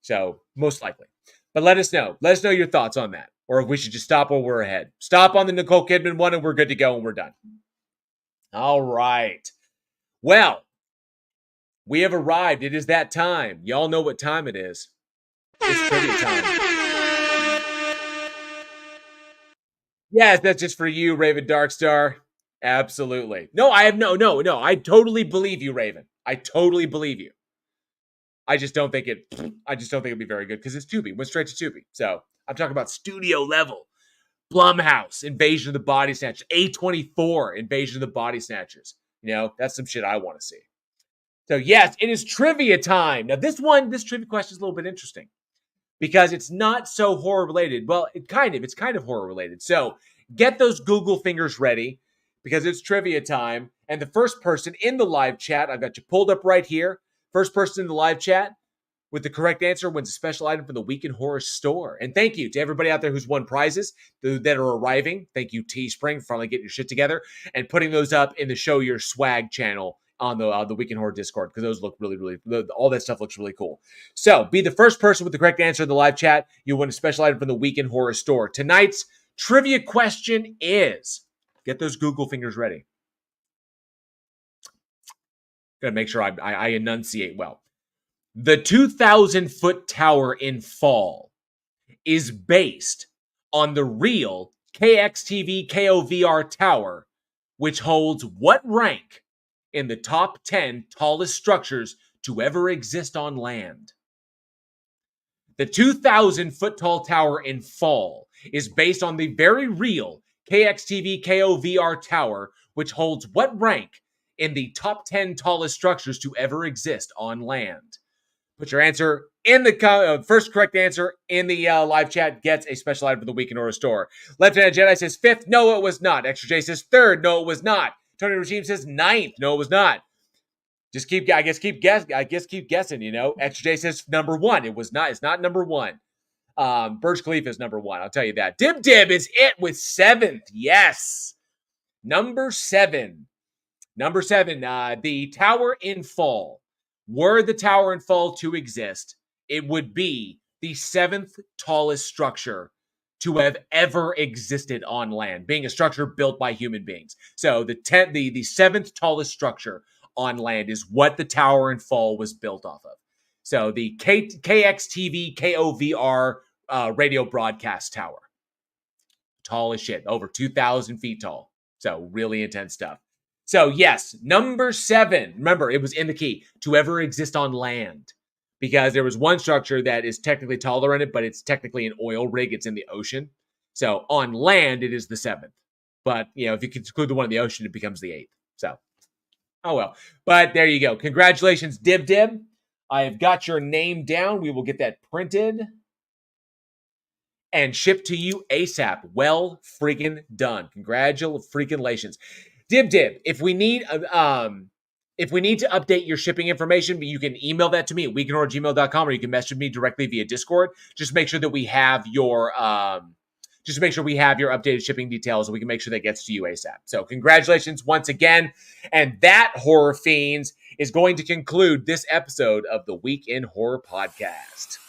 So, most likely. But let us know. Let us know your thoughts on that. Or if we should just stop while we're ahead. Stop on the Nicole Kidman one and we're good to go and we're done. All right. Well, we have arrived. It is that time. Y'all know what time it is. It's trivia time. Yes, that's just for you, Raven Darkstar. Absolutely. No, I have no. I totally believe you, Raven. I totally believe you. I just don't think it'd be very good because it's Tubi. Went straight to Tubi. So I'm talking about studio level. Blumhouse, Invasion of the Body Snatchers. A24, Invasion of the Body Snatchers. That's some shit I want to see. So yes, it is trivia time. Now this trivia question is a little bit interesting because it's not so horror related. Well, it's kind of horror related. So get those Google fingers ready because it's trivia time. And the first person in the live chat, I've got you pulled up right here. First person in the live chat with the correct answer wins a special item from the Week in Horror store. And thank you to everybody out there who's won prizes that are arriving. Thank you, Teespring, for finally getting your shit together and putting those up in the Show Your Swag channel on the Week in Horror Discord because those look really, all that stuff looks really cool. So be the first person with the correct answer in the live chat. You win a special item from the Week in Horror store. Tonight's trivia question is, get those Google fingers ready. Gotta make sure I enunciate well. The 2,000-foot tower in Fall is based on the real KXTV KOVR tower, which holds what rank in the top 10 tallest structures to ever exist on land? The 2,000-foot tall tower in Fall is based on the very real KXTV KOVR tower, which holds what rank in the top 10 tallest structures to ever exist on land? Put your answer in the first correct answer in the live chat gets a special item for the Week in Horror store. Left-handed Jedi says 5th. No, it was not. Extra J says 3rd. No, it was not. Tony Regime says 9th. No, it was not. Just keep guessing, Extra J says number 1. It was not. It's not number 1. Burj Khalifa is number 1. I'll tell you that. Dib is it with 7th. Yes. Number 7. The tower in Fall. Were the tower in Fall to exist, it would be the 7th tallest structure to have ever existed on land, being a structure built by human beings. So the 7th tallest structure on land is what the tower in Fall was built off of. So the KXTV KOVR radio broadcast tower. Tall as shit, over 2,000 feet tall. So really intense stuff. So yes, number 7, remember it was in the key, to ever exist on land. Because there was one structure that is technically taller than it, but it's technically an oil rig, it's in the ocean. So on land, it is the 7th. But, if you include the one in the ocean, it becomes the 8th. So, oh well. But there you go. Congratulations, Dib. I have got your name down. We will get that printed and shipped to you ASAP. Well freaking done. Congratulations. Dib, if we need to update your shipping information, you can email that to me at weekinhorror@gmail.com, or you can message me directly via Discord. Just make sure that we have your just to make sure we have your updated shipping details and we can make sure that gets to you ASAP. So congratulations once again. And that, Horror Fiends, is going to conclude this episode of the Week in Horror podcast.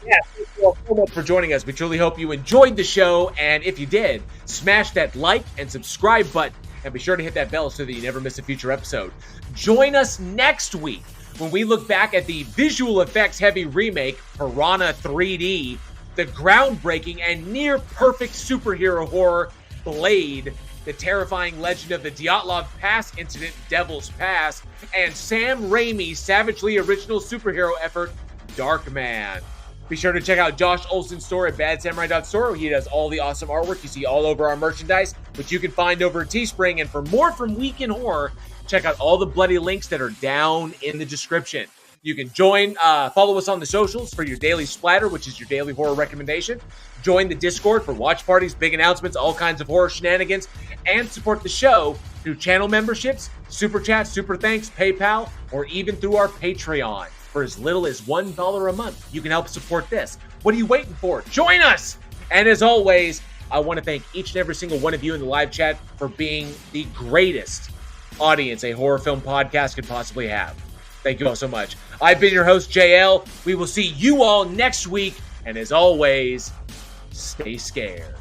Yeah, thank you all so much for joining us. We truly hope you enjoyed the show. And if you did, smash that like and subscribe button. And be sure to hit that bell so that you never miss a future episode. Join us next week when we look back at the visual effects heavy remake, Piranha 3D, the groundbreaking and near perfect superhero horror, Blade, the terrifying legend of the Dyatlov Pass incident, Devil's Pass, and Sam Raimi's savagely original superhero effort, Darkman. Be sure to check out Josh Olsen's store at badsamurai.store. He does all the awesome artwork you see all over our merchandise, which you can find over at Teespring. And for more from Week in Horror, check out all the bloody links that are down in the description. You can follow us on the socials for your daily splatter, which is your daily horror recommendation. Join the Discord for watch parties, big announcements, all kinds of horror shenanigans, and support the show through channel memberships, super chats, super thanks, PayPal, or even through our Patreon. For as little as $1 a month, you can help support this. What are you waiting for? Join us! And as always, I want to thank each and every single one of you in the live chat for being the greatest audience a horror film podcast could possibly have. Thank you all so much. I've been your host, JL. We will see you all next week. And as always, stay scared.